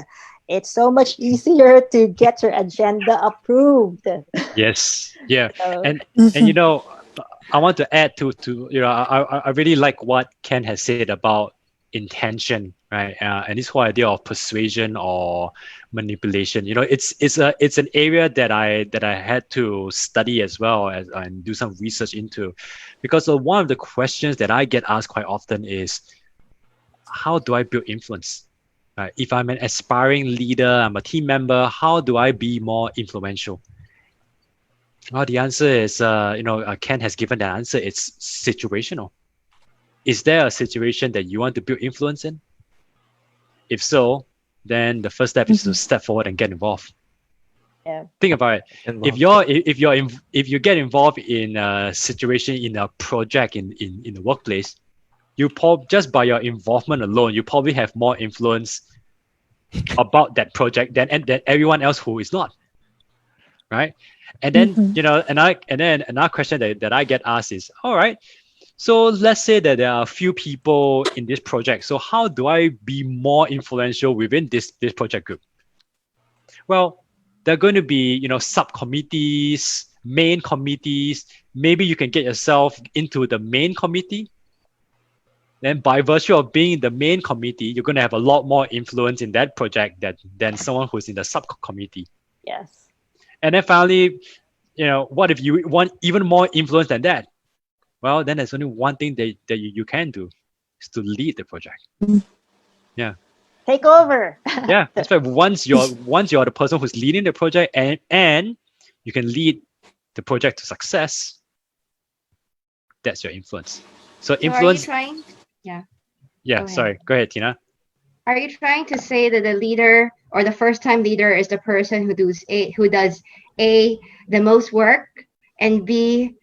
It's so much easier to get your agenda approved. Yes. Yeah. So, And Mhm. I want to add I really like what Ken has said about intention, right? And this whole idea of persuasion or manipulation. It's an area that I had to study as well as and do some research into, because one of the questions that I get asked quite often is, how do I build influence? Right? If I'm an aspiring leader, I'm a team member, how do I be more influential? Well, the answer is, Ken has given that answer. It's situational. Is there a situation that you want to build influence in? If so, then the first step is to Mhm. step forward and get involved. yeah. Think about it. If Involved. you're if you get involved in a situation, in a project, in the workplace, just by your involvement alone, you probably have more influence about that project than everyone else who is not, right? And then Mhm. another question that I get asked is, all right, so let's say that there are a few people in this project. So how do I be more influential within this project group? Well, there are going to be, subcommittees, main committees. Maybe you can get yourself into the main committee. Then by virtue of being in the main committee, you're going to have a lot more influence in that project than someone who's in the subcommittee. Yes. And then finally, what if you want even more influence than that? Well, then there's only one thing that you can do, is to lead the project. Yeah. Take over. Yeah. That's right. Once you're the person who's leading the project, and you can lead the project to success, that's your influence. So So, are you influence, trying? Yeah, yeah, go ahead. sorry. Go ahead, Tina. Are you trying to say that the leader or the first time leader is the person who does A, the most work, and B,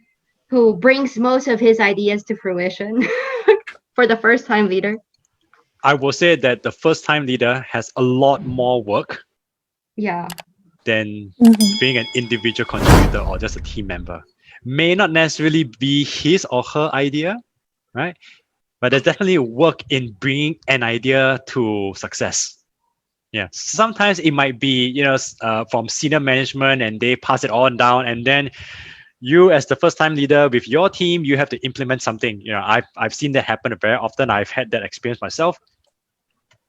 who brings most of his ideas to fruition for the first time leader? I will say that the first time leader has a lot more work Yeah. than Mhm. being an individual contributor or just a team member. May not necessarily be his or her idea, right? But there's definitely work in bringing an idea to success. Yeah, sometimes it might be, from senior management, and they pass it on down, and then you, as the first time leader with your team, you have to implement something. I've seen that happen very often. I've had that experience myself.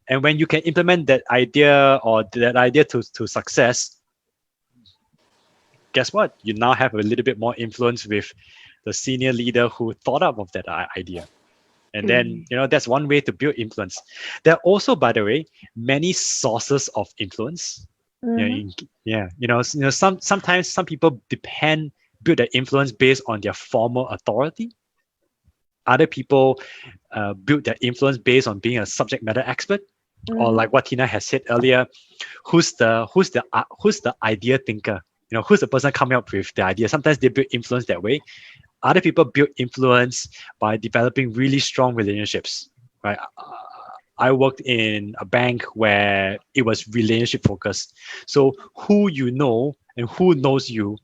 And when you can implement that idea to success, guess what? You now have a little bit more influence with the senior leader who thought up of that idea. And then, Mm. that's one way to build influence. There are also, by the way, many sources of influence. Yeah, Mhm. sometimes some people build their influence based on their formal authority. Other people build their influence based on being a subject matter expert, or like what Tina has said earlier, who's the idea thinker? Who's the person coming up with the idea? Sometimes they build influence that way. Other people build influence by developing really strong relationships, right? I worked in a bank where it was relationship focused. So who you know and who knows you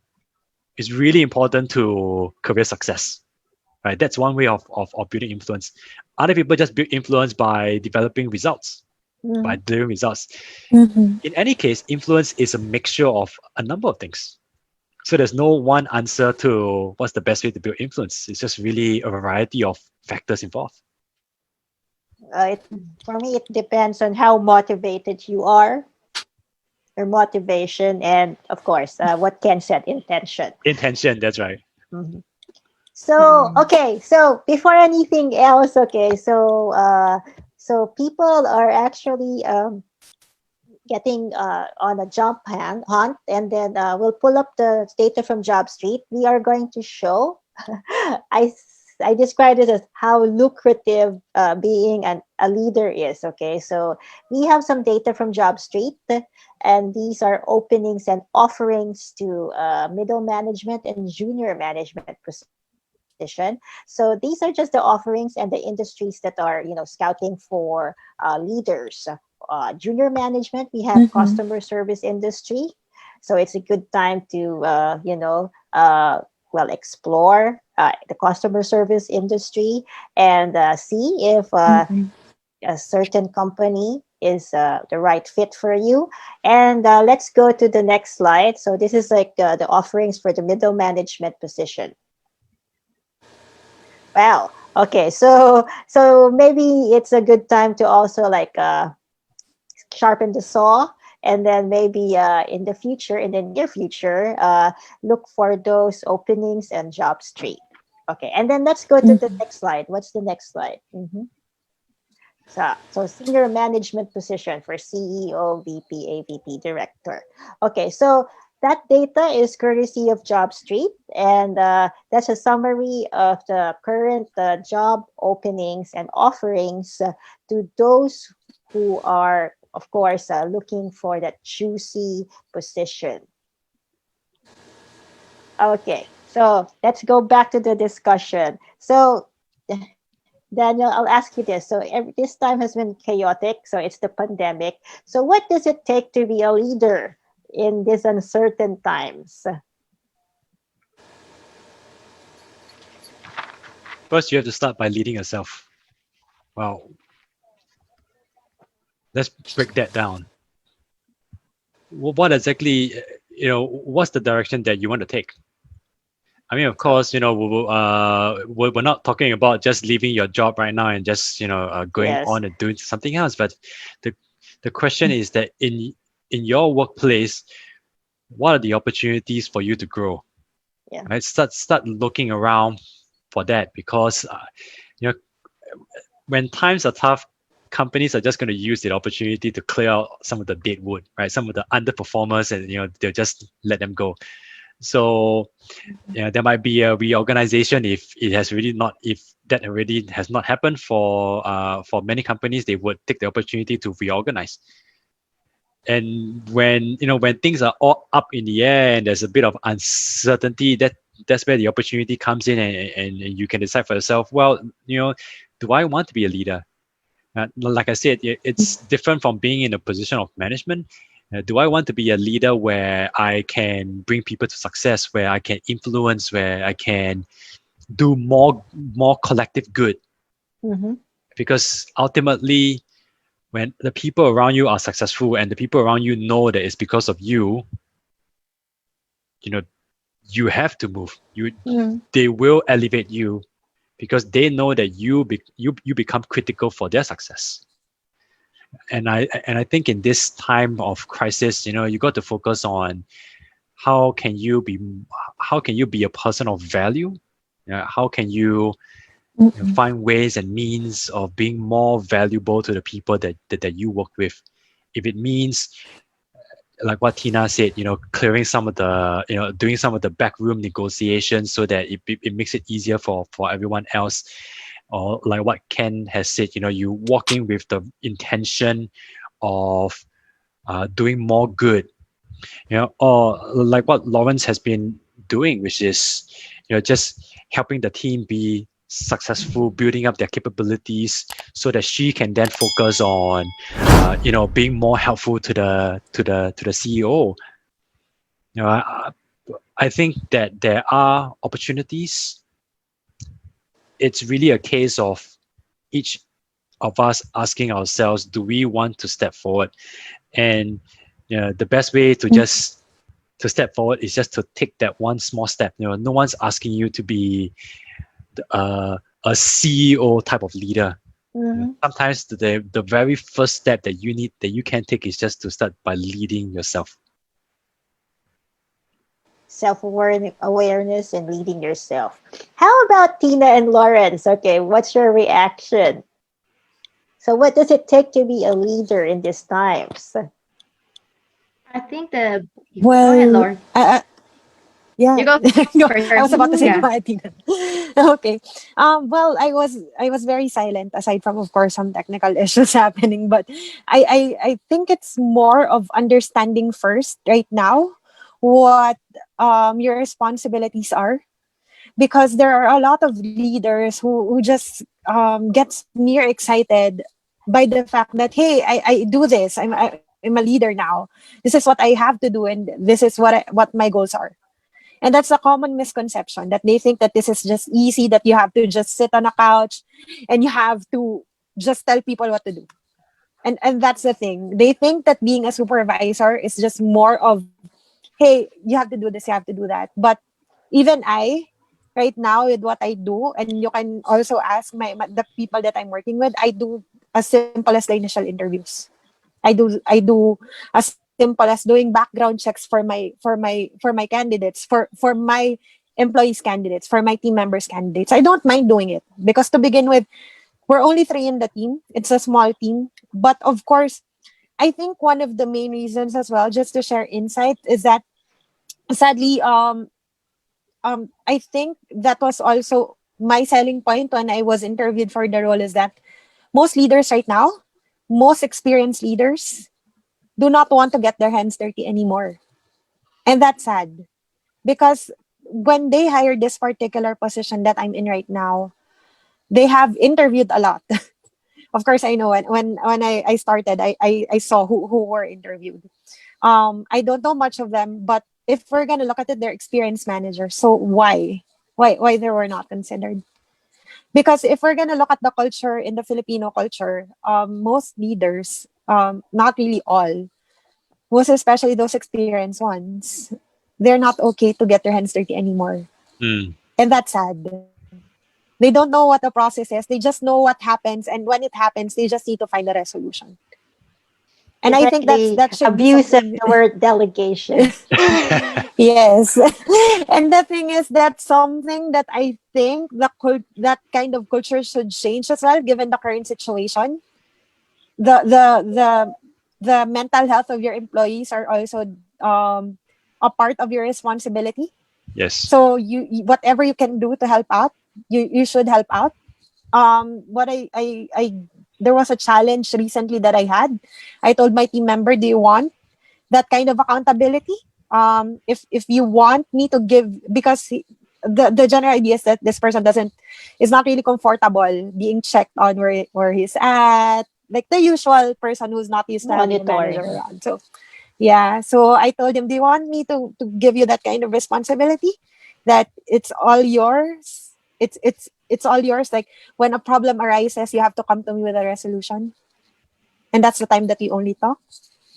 is really important to career success, right? That's one way of building influence. Other people just build influence by developing results, by delivering results. Mhm. In any case, influence is a mixture of a number of things. So there's no one answer to what's the best way to build influence. It's just really a variety of factors involved. It, for me, it depends on how motivated you are, your motivation, and of course, what Ken said, intention. Intention, that's right. Mhm. So, okay, so before anything else, okay, so people are actually getting on a hunt, and then we'll pull up the data from Job Street. We are going to show, I described it as how lucrative being a leader is. Okay, so we have some data from Job Street, and these are openings and offerings to middle management and junior management position. So these are just the offerings and the industries that are, scouting for leaders. Junior management, we have Mhm. customer service industry. So it's a good time to, well, explore the customer service industry and see if Mhm. a certain company is the right fit for you. And let's go to the next slide. So this is like the offerings for the middle management position. Wow. Okay. So maybe it's a good time to also like sharpen the saw, and then maybe in the future, in the near future, look for those openings and Job Street. Okay. And then let's go to the Mhm. next slide. What's the next slide? So senior management position for CEO, VP, AVP, director. Okay, so that data is courtesy of JobStreet, and that's a summary of the current job openings and offerings to those who are, of course, looking for that juicy position. Okay, so let's go back to the discussion. So Daniel, I'll ask you this. So this time has been chaotic. So it's the pandemic. So what does it take to be a leader in these uncertain times? First, you have to start by leading yourself. Wow, let's break that down. What exactly, what's the direction that you want to take? I mean, of So, course, we're not talking about just leaving your job right now and just, going yes. on and doing something else. But the the question is that in your workplace, what are the opportunities for you to grow? Yeah. Right? Start looking around for that, because you know when times are tough, companies are just going to use the opportunity to clear out some of the dead wood, right? Some of the underperformers, and they'll just let them go. So there might be a reorganization if that already has not happened for many companies. They would take the opportunity to reorganize. And when things are all up in the air and there's a bit of uncertainty, that's where the opportunity comes in, and you can decide for yourself, well, do I want to be a leader? Like I said, it's different from being in a position of management. Do I want to be a leader where I can bring people to success, where I can influence, where I can do more collective good? Mm-hmm. Because ultimately, when the people around you are successful and the people around you know that it's because of you, you know, you have to move. Mm. They will elevate you because they know that you become critical for their success. And I think in this time of crisis, you got to focus on how can you be a person of value. How can you, Mhm. find ways and means of being more valuable to the people that you work with. If it means, like what Tina said, clearing some of the, doing some of the backroom negotiations so that it makes it easier for everyone else. or like what Ken has said, you walking with the intention of doing more good, or like what Lawrence has been doing, which is, just helping the team be successful, building up their capabilities, so that she can then focus on, being more helpful to the CEO. I think that there are opportunities. It's really a case of each of us asking ourselves, do we want to step forward? And the best way to just to step forward is just to take that one small step. No one's asking you to be a CEO type of leader. Sometimes the very first step that you can take is just to start by leading yourself. Self-awareness and leading yourself. How about Tina and Lawrence? Okay, what's your reaction? So what does it take to be a leader in these times? I think the go ahead, Well, Lauren. yeah. You go No, first. I was about to say Yeah. go ahead, Tina. Okay. Well, I was very silent aside from, of course, some technical issues happening, but I think it's more of understanding first right now what your responsibilities are, because there are a lot of leaders who just gets mere excited by the fact that, hey, I do this, I'm a leader now, this is what I have to do, and this is what my goals are. And that's a common misconception, that they think that this is just easy, that you have to just sit on a couch and you have to just tell people what to do. And that's the thing, they think that being a supervisor is just more of, hey, you have to do this, you have to do that. But even I, right now, with what I do, and you can also ask the people that I'm working with, I do as simple as the initial interviews. I do as simple as doing background checks for my candidates, for my employees candidates, for my team members candidates. I don't mind doing it, because to begin with, we're only three in the team. It's a small team. But of course, I think one of the main reasons as well, just to share insight, is that sadly, I think that was also my selling point when I was interviewed for the role, is that most leaders right now, most experienced leaders, do not want to get their hands dirty anymore. And that's sad, because when they hired this particular position that I'm in right now, they have interviewed a lot. Of course, I know when I started, I saw who were interviewed. I don't know much of them, but if we're gonna look at it, they're experienced managers. So why they were not considered? Because if we're gonna look at the culture in the Filipino culture, most leaders, not really all, most especially those experienced ones, they're not okay to get their hands dirty anymore. Mm. And that's sad. They don't know what the process is. They just know what happens, and when it happens, they just need to find a resolution. And It's I like think the that should be abuse of something. the word delegation. Yes. And the thing is, that's something that I think that kind of culture should change as well, given the current situation. The mental health of your employees are also a part of your responsibility. Yes. So whatever you can do to help out, you should help out. What I there was a challenge recently that I had. I told my team member, do you want that kind of accountability? If you want me to give, because the general idea is that this person doesn't is not really comfortable being checked on where he's at, like the usual person who's not used to having a manager Monitoring. around. So yeah, so I told him, do you want me to give you that kind of responsibility, that it's all yours? It's all yours. Like, when a problem arises, you have to come to me with a resolution, and that's the time that we only talk.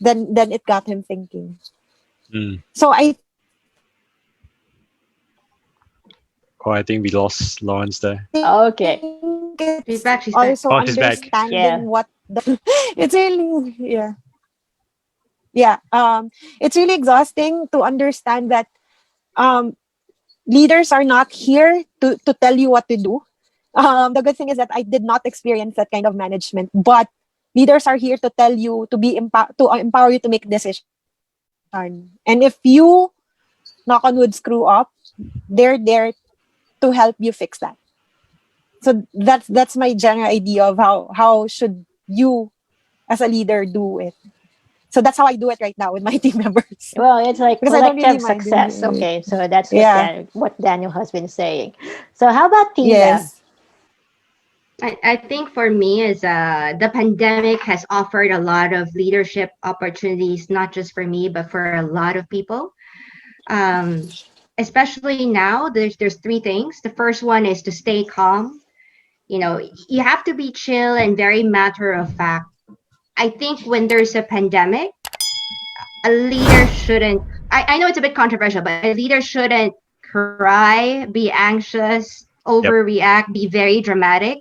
Then it got him thinking. Mm. So I think Oh, I think we lost Lawrence there. Okay. it's She's back. She's also back. Oh, she's back. understanding Yeah. what it's really, yeah, it's really exhausting to understand that um leaders are not here to tell you what to do. The good thing is that I did not experience that kind of management, but leaders are here to tell you to to empower you to make decision. And if you, knock on wood, screw up, they're there to help you fix that. So that's my general idea of how should you as a leader do it. So that's how I do it right now with my team members. Well, it's like Because I don't really collective mind success. doing it. Okay, so that's Yeah. what Daniel has been saying. So how about Tina? Yes. I think for me is the pandemic has offered a lot of leadership opportunities, not just for me, but for a lot of people. Um, Especially now, there's three things. The first one is to stay calm. You know, you have to be chill and very matter of fact. I think when there's a pandemic, a leader shouldn't. I know it's a bit controversial, but a leader shouldn't cry, be anxious, Yep. overreact, be very dramatic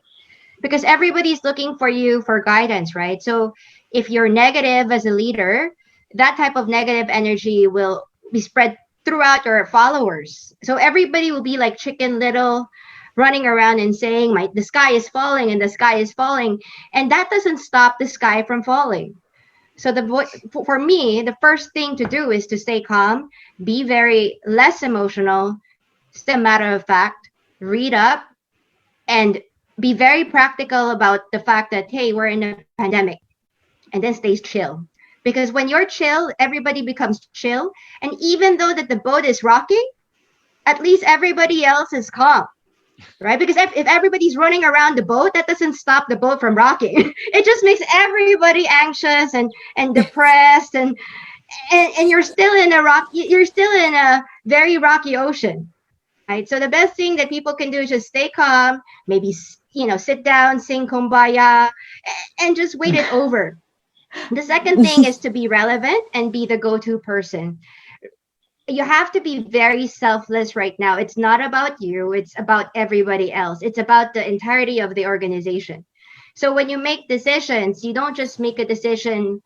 because everybody's looking for you for guidance, right? So if you're negative as a leader, that type of negative energy will be spread throughout your followers. So everybody will be like Chicken Little running around and saying the sky is falling and the sky is falling, and that doesn't stop the sky from falling. So for me, the first thing to do is to stay calm, be very less emotional, stay matter of fact, read up, and be very practical about the fact that hey, we're in a pandemic, and then stay chill. Because when you're chill, everybody becomes chill, and even though that the boat is rocking, at least everybody else is calm, right? Because if everybody's running around the boat, that doesn't stop the boat from rocking. It just makes everybody anxious and depressed, and you're still in a you're still in a very rocky ocean, right? So the best thing that people can do is just stay calm, maybe sit down, sing kumbaya, and just wait it over. The second thing is to be relevant and be the go-to person. You have to be very selfless right now. It's not about you, it's about everybody else. It's about the entirety of the organization. So when you make decisions, you don't just make a decision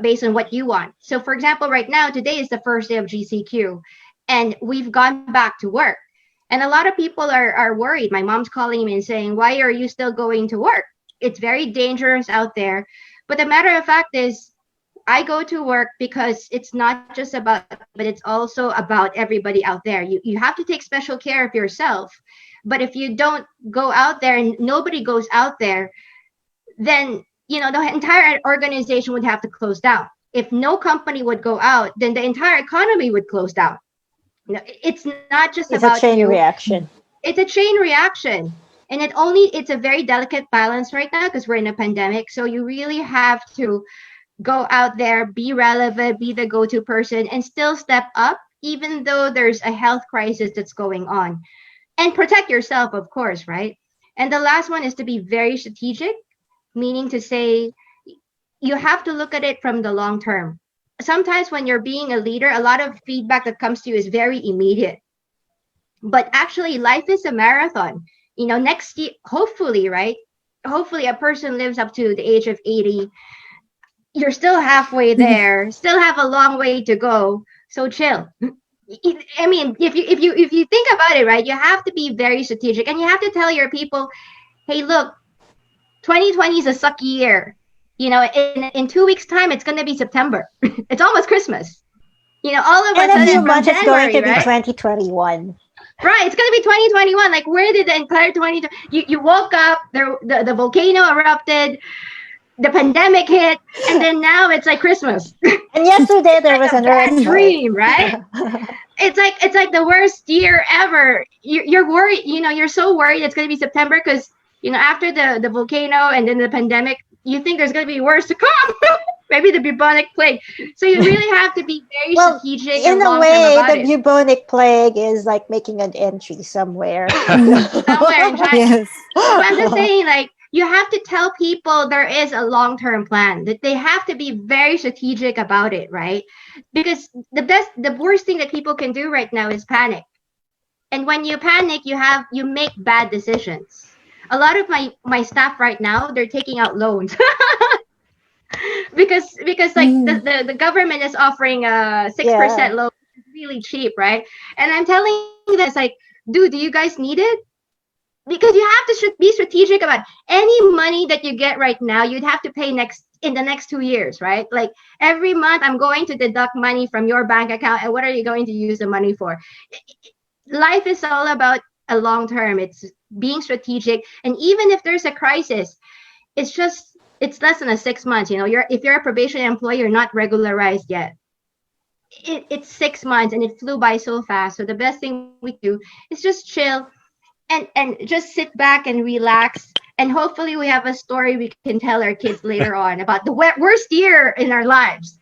based on what you want. So for example, right now, today is the first day of GCQ, and we've gone back to work. And a lot of people are worried. My mom's calling me and saying, why are you still going to work? It's very dangerous out there. But the matter of fact is, I go to work because it's not just about me, but it's also about everybody out there. You have to take special care of yourself. But if you don't go out there and nobody goes out there, then the entire organization would have to close down. If no company would go out, then the entire economy would close down. It's not just It's a about chain you. reaction. It's a chain reaction. And it's a very delicate balance right now because we're in a pandemic. So you really have to go out there, be relevant, be the go-to person, and still step up, even though there's a health crisis that's going on. And protect yourself, of course, right? And the last one is to be very strategic, meaning to say you have to look at it from the long term. Sometimes when you're being a leader, a lot of feedback that comes to you is very immediate. But actually, life is a marathon. Next year, hopefully, right? Hopefully, a person lives up to the age of 80. You're still halfway there, still have a long way to go. So chill. I mean, if you think about it, right, you have to be very strategic, and you have to tell your people, hey, look, 2020 is a sucky year. In 2 weeks' time, it's gonna be September. It's almost Christmas. All of In a a few sudden from months, it's going January, to be right? 2021. Right, it's gonna be 2021. Like, where did the entire 2020? You woke up, the volcano erupted, the pandemic hit, and then now it's like Christmas. And yesterday there Like was a an bad earthquake. dream, right? It's like the worst year ever. You're worried. You're so worried it's gonna be September because after the volcano and then the pandemic, you think there's gonna be worse to come. Maybe the bubonic plague. So you really have to be very Well, strategic in and a long term way, about the it. bubonic plague is like making an entry somewhere. Somewhere in China. Yes. But I'm just saying, like, you have to tell people there is a long-term plan, that they have to be very strategic about it, right? Because the worst thing that people can do right now is panic. And when you panic, you make bad decisions. A lot of my staff right now, they're taking out loans. because like the government is offering a 6% Yeah. loan, which is really cheap, right? And I'm telling them, it's like, dude, do you guys need it? Because you have to be strategic about any money that you get right now. You'd have to pay in the next 2 years, right? Like, every month I'm going to deduct money from your bank account, and what are you going to use the money for? Life is all about a long term. It's being strategic. And even if there's a crisis, it's less than 6 months. If you're a probation employee, you're not regularized yet. It's 6 months and it flew by so fast. So the best thing we can do is just chill and just sit back and relax. And hopefully we have a story we can tell our kids later on about the worst year in our lives.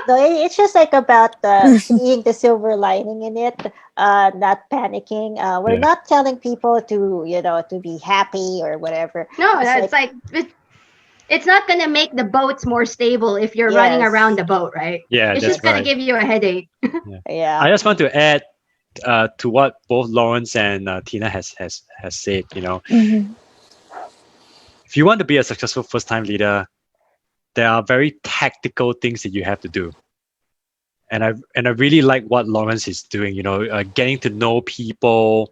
So it's just like about seeing the silver lining in it, not panicking. We're Yeah. not telling people to be happy or whatever. No, It's that's like it's not gonna make the boats more stable if you're running Yes. around the boat, right? Yeah, It's that's just gonna right. give you a headache. yeah. I just want to add to what both Lawrence and Tina has said. Mhm. If you want to be a successful first-time leader, there are very tactical things that you have to do. And I really like what Lawrence is doing. Getting to know people,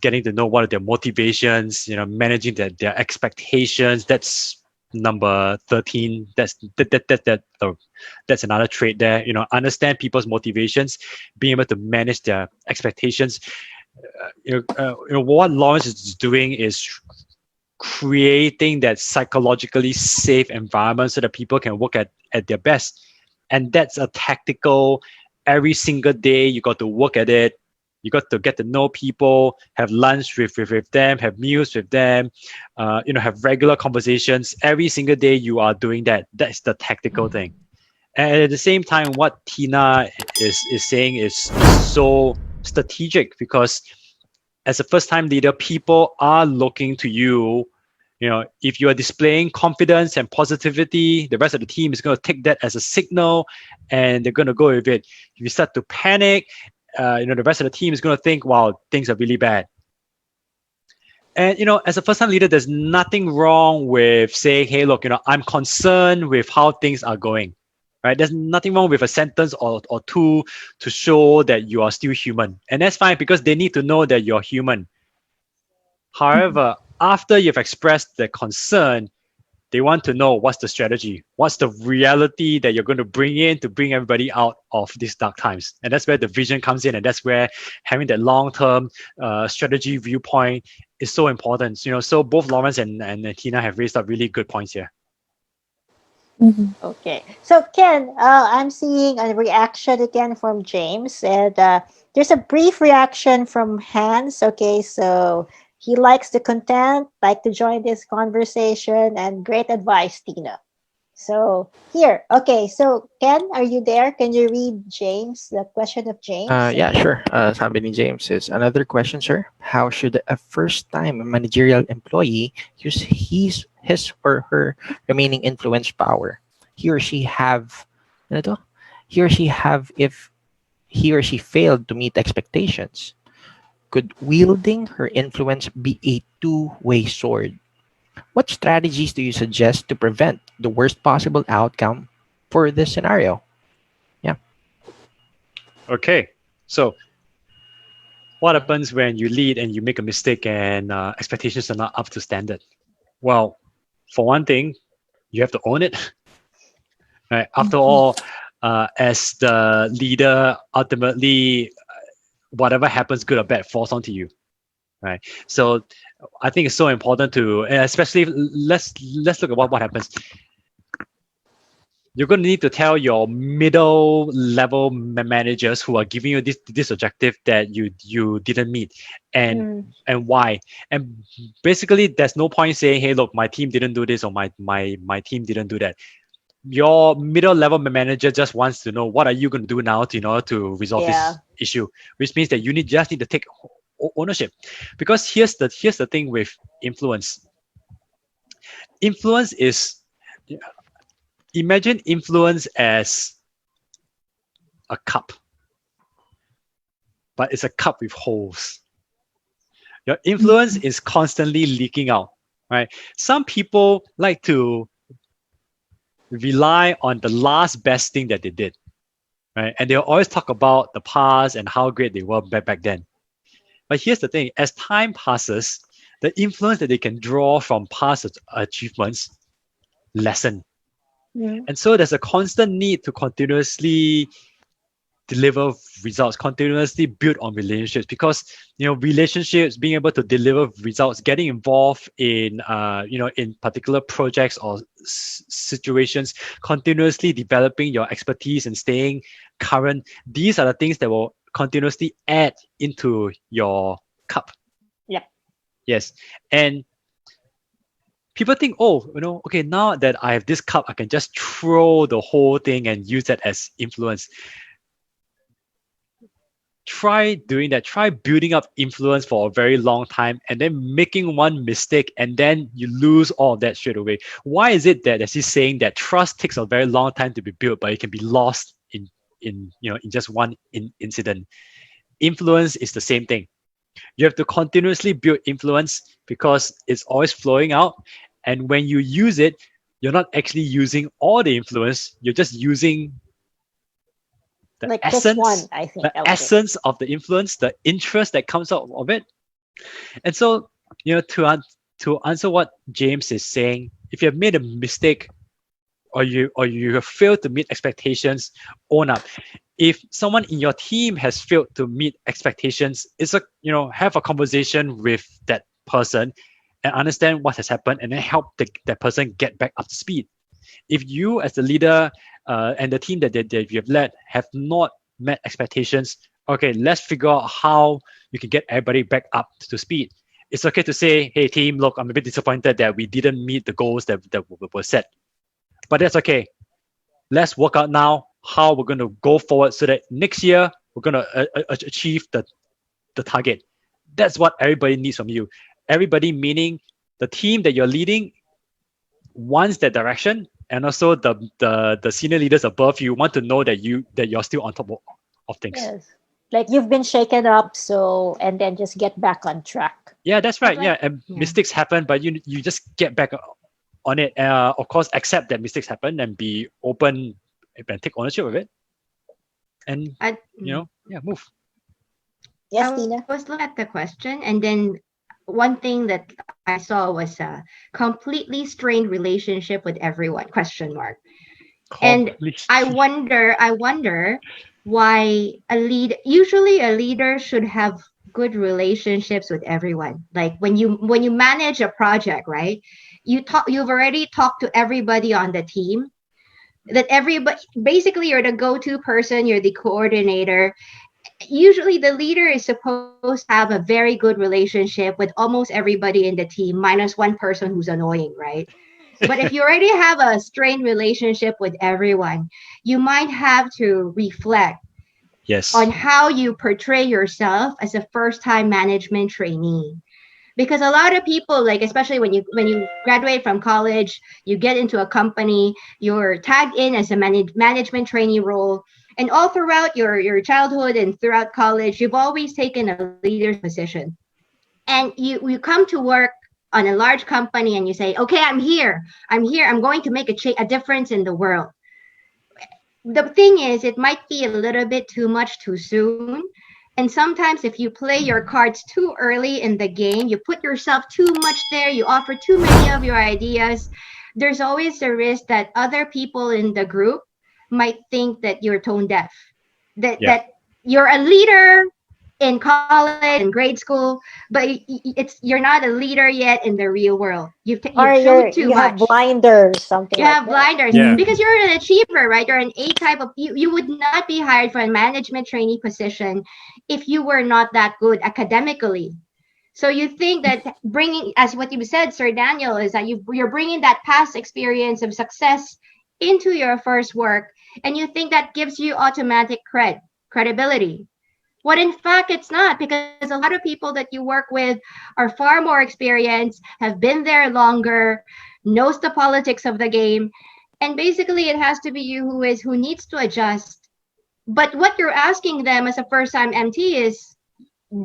getting to know what are their motivations. Managing their expectations. That's number 13. That's another trait there. Understand people's motivations, being able to manage their expectations. What Lawrence is doing is creating that psychologically safe environment so that people can work at their best. And that's a tactical, every single day you got to work at it. You got to get to know people, have lunch with them, have meals with them, have regular conversations. Every single day you are doing that. That's the tactical thing. And at the same time, what Tina is saying is so strategic, because as a first-time leader, people are looking to you. If you are displaying confidence and positivity, the rest of the team is going to take that as a signal, and they're going to go with it. If you start to panic, the rest of the team is going to think, wow, things are really bad. And, as a first-time leader, there's nothing wrong with saying, hey, look, I'm concerned with how things are going, right? There's nothing wrong with a sentence or two to show that you are still human. And that's fine, because they need to know that you're human. However, after you've expressed the concern, they want to know what's the strategy, what's the reality that you're going to bring in to bring everybody out of these dark times. And that's where the vision comes in, and that's where having that long-term strategy viewpoint is so important. So both Lawrence and Tina have raised up really good points here. Mhm. Okay. So Ken, I'm seeing a reaction again from James, and there's a brief reaction from Hans. Okay, so he likes the content, like to join this conversation, and great advice, Tina. So here, okay. So Ken, are you there? Can you read James, the question of James? Yeah, sure. Sabi ni James is another question, sir. How should a first-time managerial employee use his or her remaining influence power? He or she have, ano to? He or she have if he or she failed to meet expectations. Could wielding her influence be a two-way sword? What strategies do you suggest to prevent the worst possible outcome for this scenario? Yeah. Okay, so what happens when you lead and you make a mistake and expectations are not up to standard? Well, for one thing, you have to own it. Right? After all, as the leader, ultimately, whatever happens, good or bad, falls onto you. Right? So I think it's so important to, especially let's look at what happens. You're going to need to tell your middle level managers who are giving you this objective that you didn't meet, and why. And basically, there's no point saying, hey, look, my team didn't do this, or my team didn't do that. Your middle level manager just wants to know, what are you going to do now in order to resolve Yeah. this issue, which means that you just need to take ownership. Because here's the thing with influence. Influence is, imagine influence as a cup, but it's a cup with holes. Your influence is constantly leaking out, right? Some people like to rely on the last best thing that they did, right? And they'll always talk about the past and how great they were back then. But here's the thing, as time passes, the influence that they can draw from past achievements lessen. And so there's a constant need to continuously deliver results, continuously build on relationships, because relationships, being able to deliver results, getting involved in in particular projects or situations, continuously developing your expertise and staying current, these are the things that will continuously add into your cup. Yep. Yes. And people think, oh, okay, now that I have this cup, I can just throw the whole thing and use that as influence. Try doing that. Try building up influence for a very long time and then making one mistake and then you lose all of that straight away. Why is it that there's this saying that trust takes a very long time to be built, but it can be lost in just one incident? Influence is the same thing. You have to continuously build influence because it's always flowing out. And when you use it, you're not actually using all the influence. You're just using the Like essence, this one, I think. the essence of the influence, the interest that comes out of it. And so, to answer what James is saying, if you have made a mistake or you have failed to meet expectations, own up. If someone in your team has failed to meet expectations, have a conversation with that person and understand what has happened, and then help that person get back up to speed. If you as the leader and the team that you have led have not met expectations, okay, let's figure out how you can get everybody back up to speed. It's okay to say, hey team, look, I'm a bit disappointed that we didn't meet the goals that were set. But that's okay. Let's work out now how we're going to go forward so that next year we're going to achieve the target. That's what everybody needs from you. Everybody, meaning the team that you're leading, wants that direction, and also the senior leaders above you want to know that you're still on top of things. Yes. Like you've been shaken up, and then just get back on track. Yeah, that's right. Yeah, and mistakes happen, but you just get back on it. Of course, accept that mistakes happen and be open and take ownership of it. And move. Yes, Tina. I was looking at the question, and then one thing that I saw was a completely strained relationship with everyone, question mark. And I wonder why usually a leader should have good relationships with everyone. Like when you manage a project, right? You've already talked to everybody on the team, that everybody, basically you're the go-to person, you're the coordinator. Usually the leader is supposed to have a very good relationship with almost everybody in the team, minus one person who's annoying, right? But if you already have a strained relationship with everyone, you might have to reflect on how you portray yourself as a first-time management trainee. Because a lot of people, like especially when you graduate from college, you get into a company, you're tagged in as a management trainee role. And all throughout your childhood and throughout college, you've always taken a leader's position. And you come to work on a large company and you say, okay, I'm here, I'm going to make a difference in the world. The thing is, it might be a little bit too much too soon. And sometimes if you play your cards too early in the game, you put yourself too much there, you offer too many of your ideas, there's always a risk that other people in the group might think that you're tone deaf, that you're a leader in college and grade school, but you're not a leader yet in the real world. You've showed too much. You have blinders, something. You have blinders because you're an achiever, right? You're an A type of. You would not be hired for a management trainee position if you were not that good academically. So you think that bringing, as what you said, Sir Daniel, is that you're bringing that past experience of success into your first work, and you think that gives you automatic credibility. What in fact it's not, because a lot of people that you work with are far more experienced, have been there longer, knows the politics of the game, and basically it has to be you who needs to adjust. But what you're asking them as a first-time MT is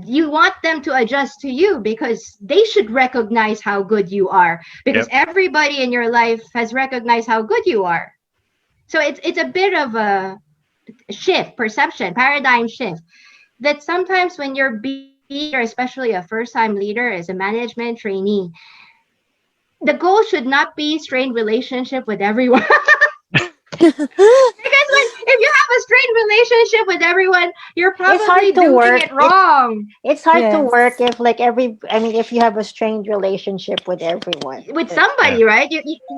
you want them to adjust to you because they should recognize how good you are, because everybody in your life has recognized how good you are. So it's a bit of a shift, perception, paradigm shift, that sometimes when you're especially a first-time leader as a management trainee, the goal should not be strained relationship with everyone. Because if you have a strained relationship with everyone, you're It's hard probably to doing work. it wrong It's hard to Yes. work if like I mean, if you have a strained relationship with everyone. with Yeah. somebody, right?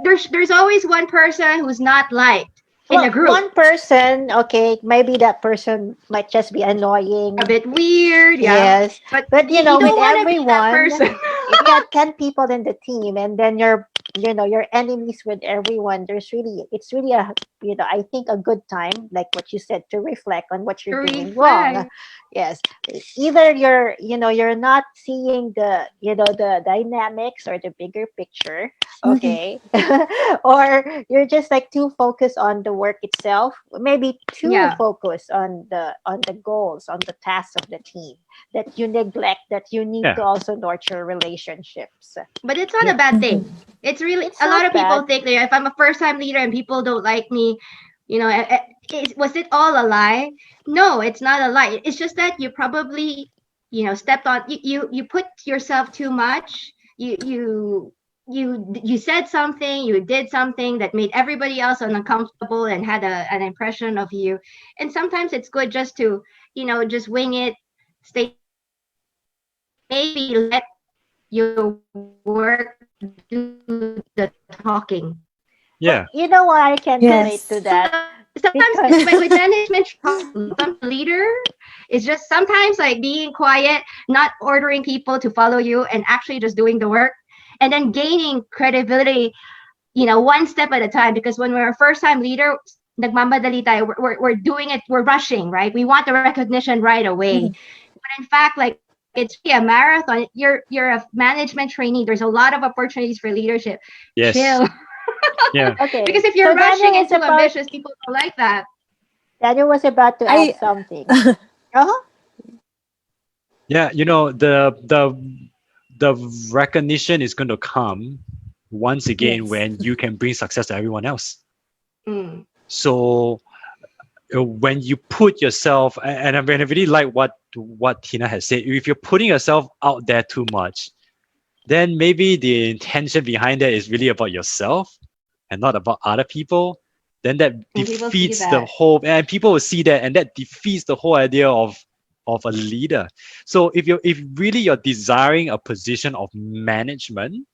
There's always one person who's not liked in a Well, group. one person, okay, maybe that person might just be annoying. A bit weird, yeah. Yes, But but you with don't want to be that everyone, person. if you had 10 people in the team and then you're enemies with everyone, it's really a, I think a good time, like what you said, to reflect on what you're doing wrong. Reflect. Yes, either you're not seeing the dynamics or the bigger picture, okay, or you're just like too focused on the work itself, maybe too Yeah. focused on the goals, on the tasks of the team, that you neglect that you need Yeah. to also nurture relationships. But it's not Yeah. a bad thing. It's really, It's a lot not of people bad. think that if I'm a first time leader and people don't like me, was it all a lie? No, it's not a lie. It's just that you probably, stepped on, you put yourself too much. You said something, you did something that made everybody else uncomfortable and had an impression of you. And sometimes it's good just to, just wing it, stay calm, maybe let your work do the talking. Well, Yeah. you know why I can relate Yes. to that? Sometimes Because with management, sometimes leader is just sometimes like being quiet, not ordering people to follow you, and actually just doing the work, and then gaining credibility, one step at a time. Because when we're a first time leader, nagmamadali tayo, we're doing it, we're rushing, right? We want the recognition right away. Mhm. But in fact, like it's really a marathon. You're a management trainee. There's a lot of opportunities for leadership. Yes. Chill. Yeah. okay, Because if so you're rushing and too ambitious, people don't like that. Daniel was about to add I something. Uh-huh. Yeah. The recognition is going to come once again yes. when you can bring success to everyone else. Mm. So when you put yourself, and I really like what Tina has said, if you're putting yourself out there too much, then maybe the intention behind that is really about yourself and not about other people. Then that And people see defeats the that. whole, and people will see that, and that defeats the whole idea of a leader. So if really you're desiring a position of management,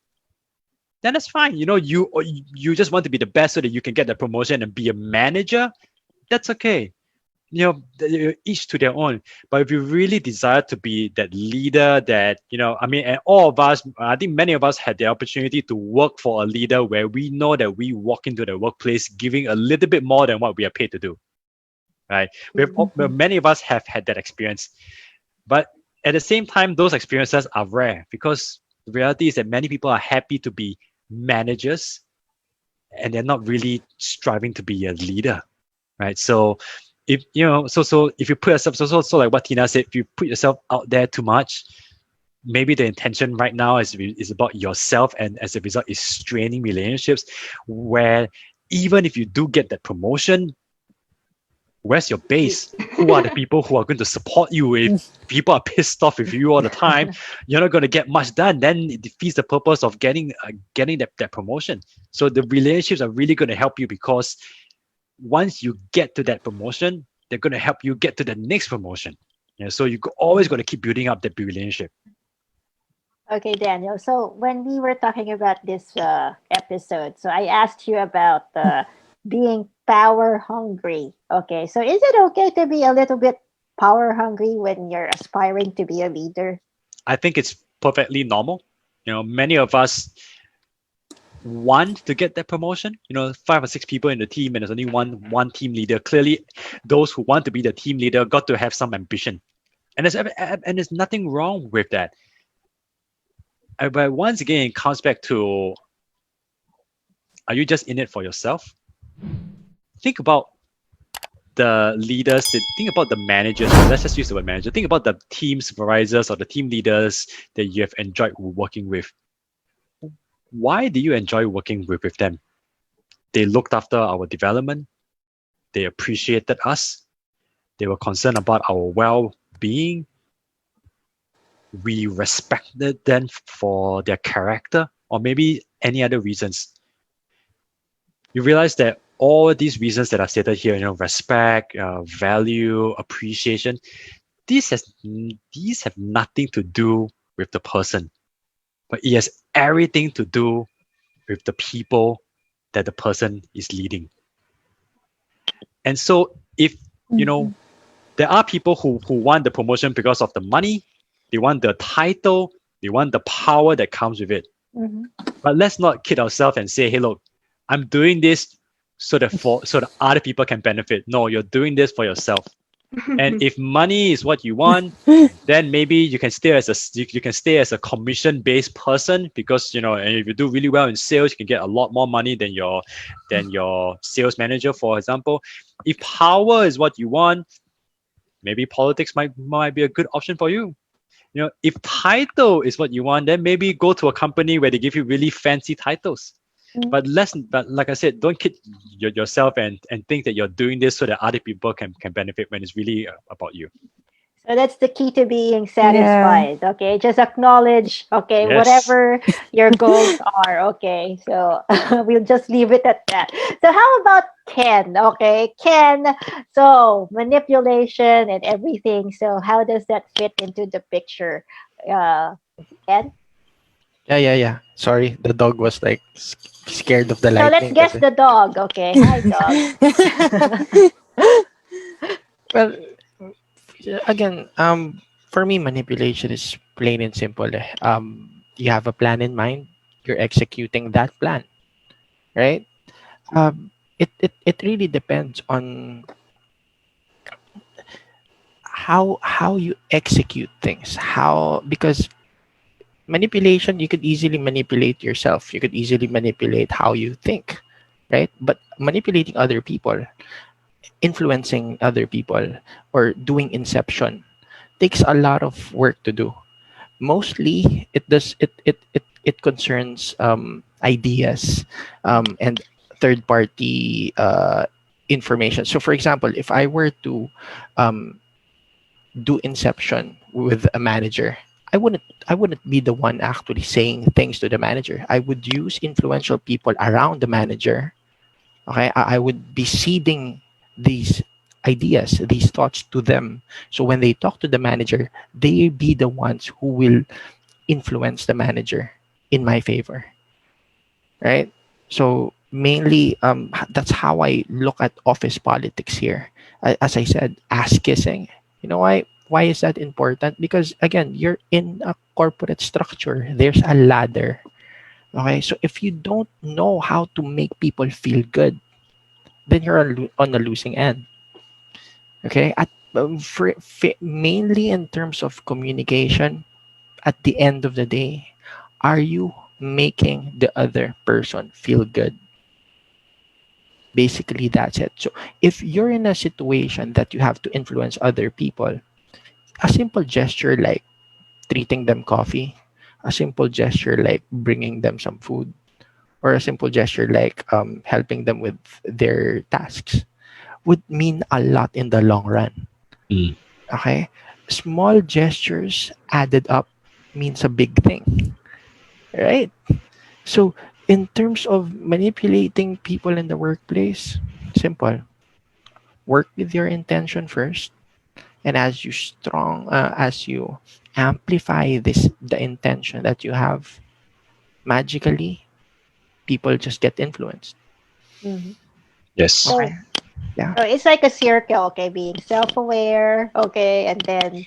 then that's fine. You just want to be the best so that you can get the promotion and be a manager. That's okay. Each to their own. But if you really desire to be that leader, that I mean, and all of us, I think many of us had the opportunity to work for a leader where we know that we walk into the workplace giving a little bit more than what we are paid to do, right? Many of us have had that experience, but at the same time, those experiences are rare because the reality is that many people are happy to be managers and they're not really striving to be a leader, right? So if if you put yourself, so like what Tina said, if you put yourself out there too much, maybe the intention right now is about yourself, and as a result is straining relationships, where even if you do get that promotion, where's your base? Who are the people who are going to support you? If people are pissed off with you all the time, you're not going to get much done. Then it defeats the purpose of getting that promotion. So the relationships are really going to help you, because once you get to that promotion, they're going to help you get to the next promotion. So you always got to keep building up that relationship. Okay, Daniel. So when we were talking about this episode, so I asked you about being power hungry. Okay, so is it okay to be a little bit power hungry when you're aspiring to be a leader? I think it's perfectly normal. Many of us want to get that promotion. 5 or 6 people in the team, and there's only one team leader. Clearly, those who want to be the team leader got to have some ambition, and there's nothing wrong with that. But once again, it comes back to: are you just in it for yourself? Think about the leaders. Think about the managers. Let's just use the word manager. Think about the team supervisors or the team leaders that you have enjoyed working with. Why do you enjoy working with them? They looked after our development. They appreciated us. They were concerned about our well-being. We respected them for their character, or maybe any other reasons. You realize that all these reasons that I've stated here, respect, value, appreciation, these have nothing to do with the person, but it has everything to do with the people that the person is leading. And so if, Mhm. there are people who want the promotion because of the money, they want the title, they want the power that comes with it. Mhm. But let's not kid ourselves and say, hey, look, I'm doing this so that other people can benefit. No, you're doing this for yourself. And if money is what you want, then maybe you can stay as you can stay as a commission based person, because and if you do really well in sales, you can get a lot more money than your sales manager, for example. If power is what you want, maybe politics might be a good option for you. If title is what you want, then maybe go to a company where they give you really fancy titles. Mm. But like I said, don't kid yourself and think that you're doing this so that other people can benefit, when it's really about you. So that's the key to being Yeah. satisfied. Okay, just acknowledge. Okay, Yes. whatever your goals are. Okay, so we'll just leave it at that. So how about Ken? Okay, Ken. So manipulation and everything. So how does that fit into the picture? Uh, Ken. Yeah. Sorry, the dog was like scared of the So let's lightning. guess the dog. Okay, hi dog. Well, again, for me, manipulation is plain and simple. You have a plan in mind. You're executing that plan, right? It really depends on how you execute things. How Because manipulation, you could easily manipulate yourself. You could easily manipulate how you think, right? But manipulating other people, influencing other people, or doing inception takes a lot of work to do. Mostly it concerns ideas, and third party information. So for example, if I were to um, do inception with a manager, I wouldn't be the one actually saying things to the manager. I would use influential people around the manager. Okay, I would be seeding these ideas, these thoughts to them, so when they talk to the manager, they be the ones who will influence the manager in my favor, right? So mainly, that's how I look at office politics here. As I said, ass kissing. You know why? Why is that important? Because again, you're in a corporate structure. There's a ladder. Okay, so if you don't know how to make people feel good, then you're on the losing end. Okay, mainly in terms of communication, at the end of the day, are you making the other person feel good? Basically, that's it. So if you're in a situation that you have to influence other people, a simple gesture like treating them coffee, a simple gesture like bringing them some food, or a simple gesture like helping them with their tasks would mean a lot in the long run. Mm. Okay? Small gestures added up means a big thing, right? So, in terms of manipulating people in the workplace, simple. Work with your intention first, and as you amplify the intention that you have, magically people just get influenced. Mhm. Yes. So Okay. Yeah. it's like a circle, okay, being self-aware, okay, and then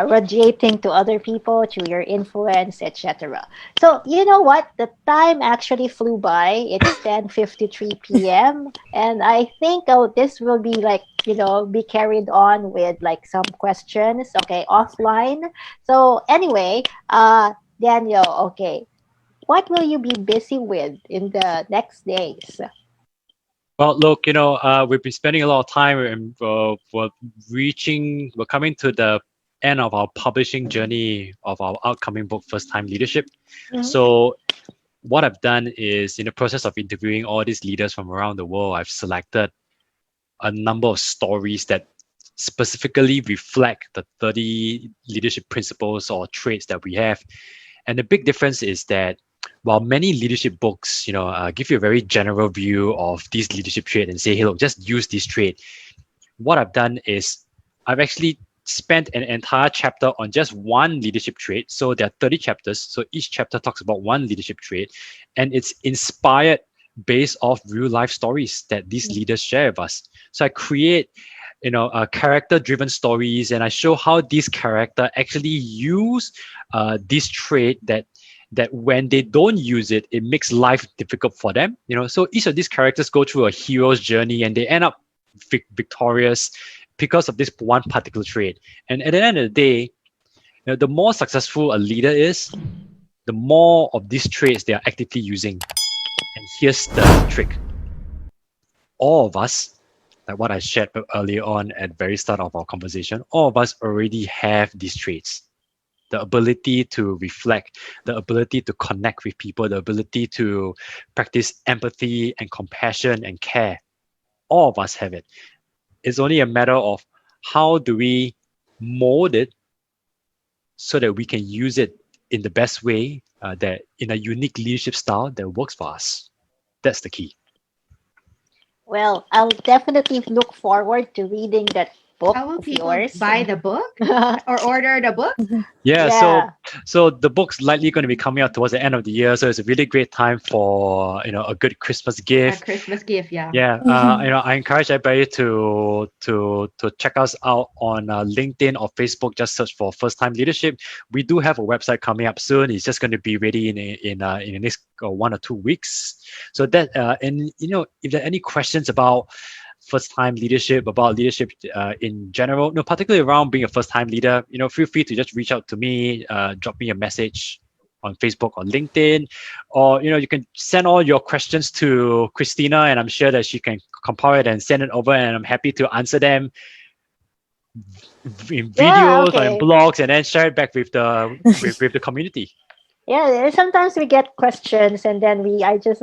radiating to other people through your influence, etc. So you know what? The time actually flew by. It's 10:53 p.m. and I think this will be like be carried on with like some questions, okay, offline. So anyway, Daniel, okay, what will you be busy with in the next days? Well, look, we've been spending a lot of time, and we're coming to the end of our publishing journey of our upcoming book, First Time Leadership. Mhm. So what I've done is, in the process of interviewing all these leaders from around the world, I've selected a number of stories that specifically reflect the 30 leadership principles or traits that we have. And the big difference is that while many leadership books, give you a very general view of these leadership trait and say, hey, look, just use this trait. What I've done is I've actually spent an entire chapter on just one leadership trait. So there are 30 chapters. So each chapter talks about one leadership trait, and it's inspired based off real life stories that these leaders share with us. So I create character-driven stories, and I show how these character actually use this trait that when they don't use it, it makes life difficult for them. So each of these characters go through a hero's journey, and they end up victorious because of this one particular trait. And at the end of the day, the more successful a leader is, the more of these traits they are actively using. And here's the trick: all of us, like what I shared earlier on at the very start of our conversation, all of us already have these traits. The ability to reflect, the ability to connect with people, the ability to practice empathy and compassion and care. All of us have it. It's only a matter of how do we mold it so that we can use it in the best way, that in a unique leadership style that works for us. That's the key. Well, I'll definitely look forward to reading that book How will of people yours. buy the book or order the book? Yeah, Yeah. so the book's likely going to be coming out towards the end of the year, so it's a really great time for a good Christmas A gift. Christmas gift, yeah. Yeah, I encourage everybody to check us out on LinkedIn or Facebook. Just search for First Time Leadership. We do have a website coming up soon. It's just going to be ready in the next 1 or 2 weeks. So that and if there are any questions about first time leadership, about leadership in general, particularly around being a first time leader, feel free to just reach out to me, drop me a message on Facebook or LinkedIn, or you can send all your questions to Cristina, and I'm sure that she can compile it and send it over, and I'm happy to answer them in Yeah, videos or in okay. blogs, and then share it back with the with the community. Yeah, and sometimes we get questions and then I just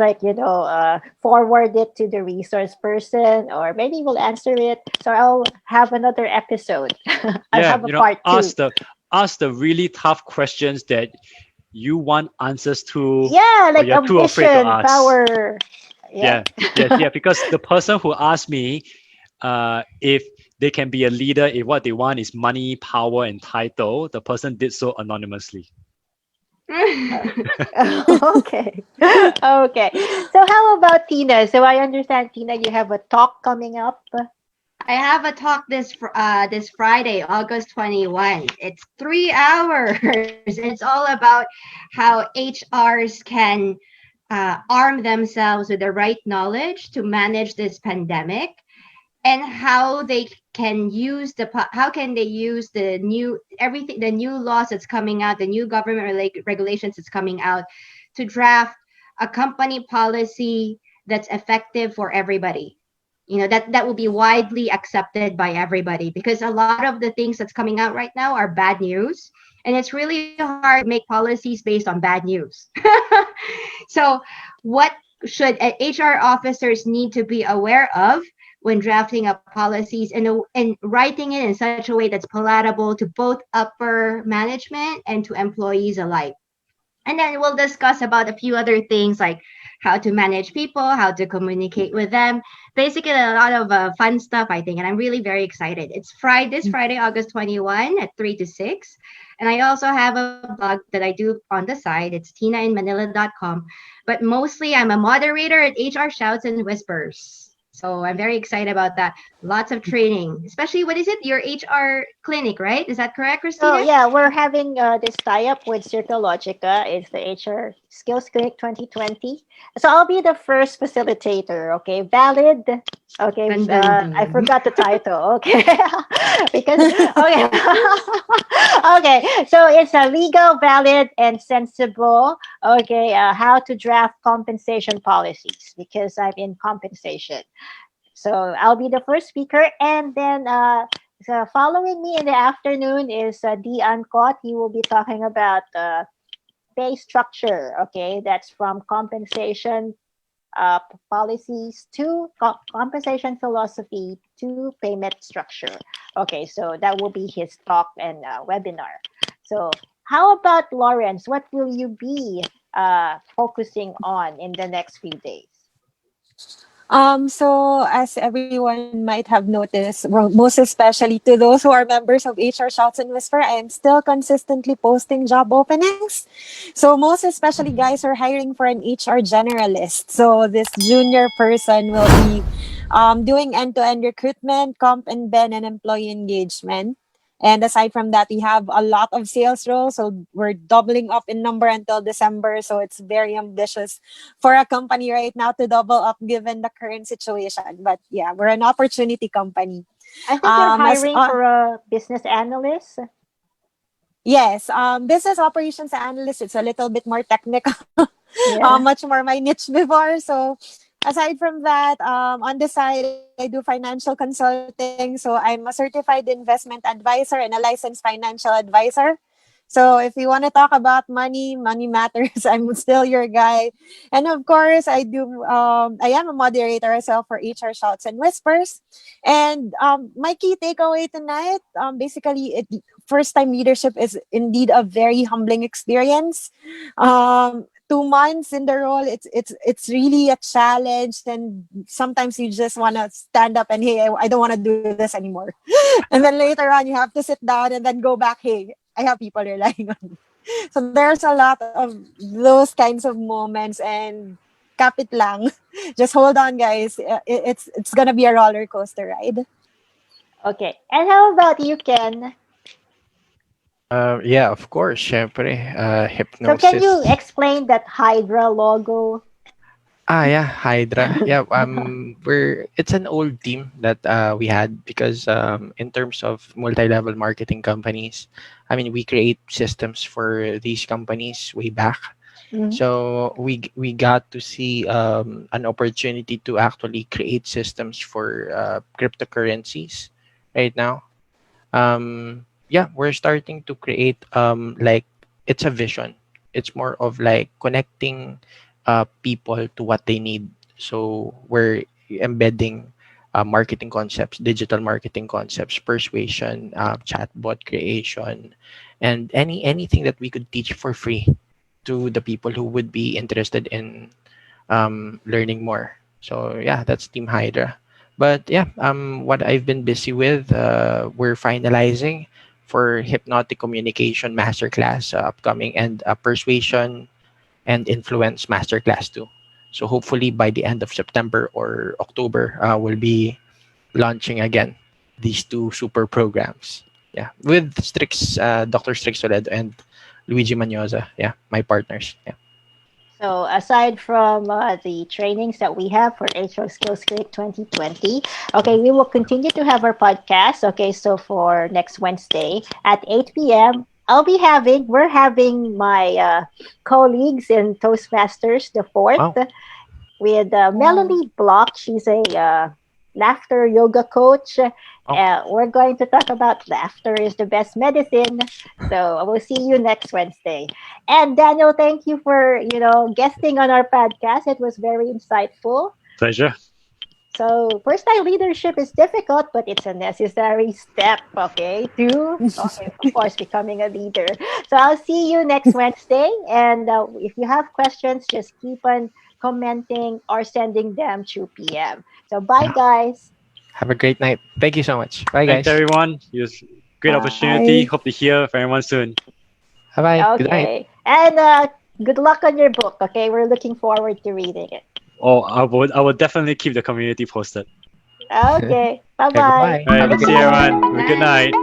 forward it to the resource person, or maybe we'll answer it. So I'll have another episode. I'll Yeah, have a part two. ask the really tough questions that you want answers to, Yeah, but like you're too afraid to ambition, ask. power. Yeah. Yeah, yes, yeah. Because the person who asked me, if they can be a leader, if what they want is money, power, and title, the person did so anonymously. Okay. Okay. So how about Tina? So I understand, Tina, you have a talk coming up. I have a talk this Friday, August 21. It's 3 hours, and it's all about how HRs can arm themselves with the right knowledge to manage this pandemic, and how they can use how can they use the new laws that's coming out, the new government regulations that's coming out, to draft a company policy that's effective for everybody, that will be widely accepted by everybody, because a lot of the things that's coming out right now are bad news, and it's really hard to make policies based on bad news. So what should HR officers need to be aware of when drafting up policies, and writing it in such a way that's palatable to both upper management and to employees alike? And then we'll discuss about a few other things, like how to manage people, how to communicate with them. Basically, a lot of fun stuff, I think. And I'm really very excited. It's this Friday, August 21 at 3 to 6. And I also have a blog that I do on the side. It's tinainmanila.com. But mostly, I'm a moderator at HR Shouts and Whispers. So I'm very excited about that. Lots of training, especially, what is it? Your HR clinic, right? Is that correct, So Christina? yeah, we're having this tie-up with Circologica. It's the HR Skills Clinic 2020. So I'll be the first facilitator. Okay, valid. Okay, Dun, dun, I dun. forgot the title. Okay, because okay, okay. So it's a legal, valid, and sensible. Okay, how to draft compensation policies, because I'm in compensation. So I'll be the first speaker, and then so following me in the afternoon is Dian Kot. He will be talking about pay structure. Okay, that's from compensation policies to compensation philosophy to payment structure. Okay, so that will be his talk and webinar. So how about Lawrence? What will you be focusing on in the next few days? So as everyone might have noticed, well, most especially to those who are members of HR Shouts and Whisper, I am still consistently posting job openings. So most especially, guys are hiring for an HR generalist. So this junior person will be doing end-to-end recruitment, comp and ben, and employee engagement. And aside from that, we have a lot of sales roles. So we're doubling up in number until December. So it's very ambitious for a company right now to double up given the current situation. But yeah, we're an opportunity company. I think you're As hiring for a business analyst. Yes, business operations analyst. It's a little bit more technical, Yeah. much more my niche before. So aside from that, on the side, I do financial consulting. So I'm a certified investment advisor and a licensed financial advisor. So if you want to talk about money, money matters. I'm still your guy. And of course, I am a moderator as well for HR Shouts and Whispers. And my key takeaway tonight, first time leadership is indeed a very humbling experience. 2 months in the role, it's really a challenge, and sometimes you just want to stand up and, hey, I don't want to do this anymore. And then later on you have to sit down and then go back, hey, I have people relying on me. So there's a lot of those kinds of moments, and kapit lang. Just hold on, guys. It's gonna be a roller coaster ride. Okay. And how about you, Ken? Yeah, of course, syempre, So can you hypnosis. explain that Hydra logo? Yeah, Hydra. Yeah, we're it's an old team that we had because in terms of multi-level marketing companies, I mean, we create systems for these companies way back. Mhm. So we got to see an opportunity to actually create systems for cryptocurrencies right now. Yeah, we're starting to create like it's a vision. It's more of like connecting people to what they need. So we're embedding marketing concepts, digital marketing concepts, persuasion, chatbot creation, and anything that we could teach for free to the people who would be interested in learning more. So yeah, that's Team Hydra. But yeah, what I've been busy with, we're finalizing for hypnotic communication masterclass upcoming, and persuasion and influence masterclass too. So hopefully by the end of September or October, we'll be launching again these two super programs. Yeah, with Dr. Strix Soledo and Luigi Manyoza. Yeah, my partners. Yeah. So aside from the trainings that we have for HR Skills Create 2020, okay, we will continue to have our podcast. Okay, so for next Wednesday at 8 p.m., we're having my colleagues in Toastmasters, the fourth, Wow. with Wow. Melanie Block. She's a laughter yoga coach. Oh, We're going to talk about laughter is the best medicine. So we'll see you next Wednesday. And Daniel, thank you for guesting on our podcast. It was very insightful. Pleasure. So first time leadership is difficult, but it's a necessary step, okay, to okay, of course becoming a leader. So I'll see you next Wednesday. And if you have questions, just keep on commenting or sending them through PM. So bye yeah. guys. Have a great night. Thank you so much. Bye, Thanks guys. everyone. It was great opportunity. Bye. Hope to hear from everyone soon. Bye bye. Good night. Okay. And good luck on your book, okay? We're looking forward to reading it. Oh, I will definitely keep the community posted. Okay. Okay, Bye-bye. bye-bye. All Have a right. good See you night. everyone. Have a good Bye. night.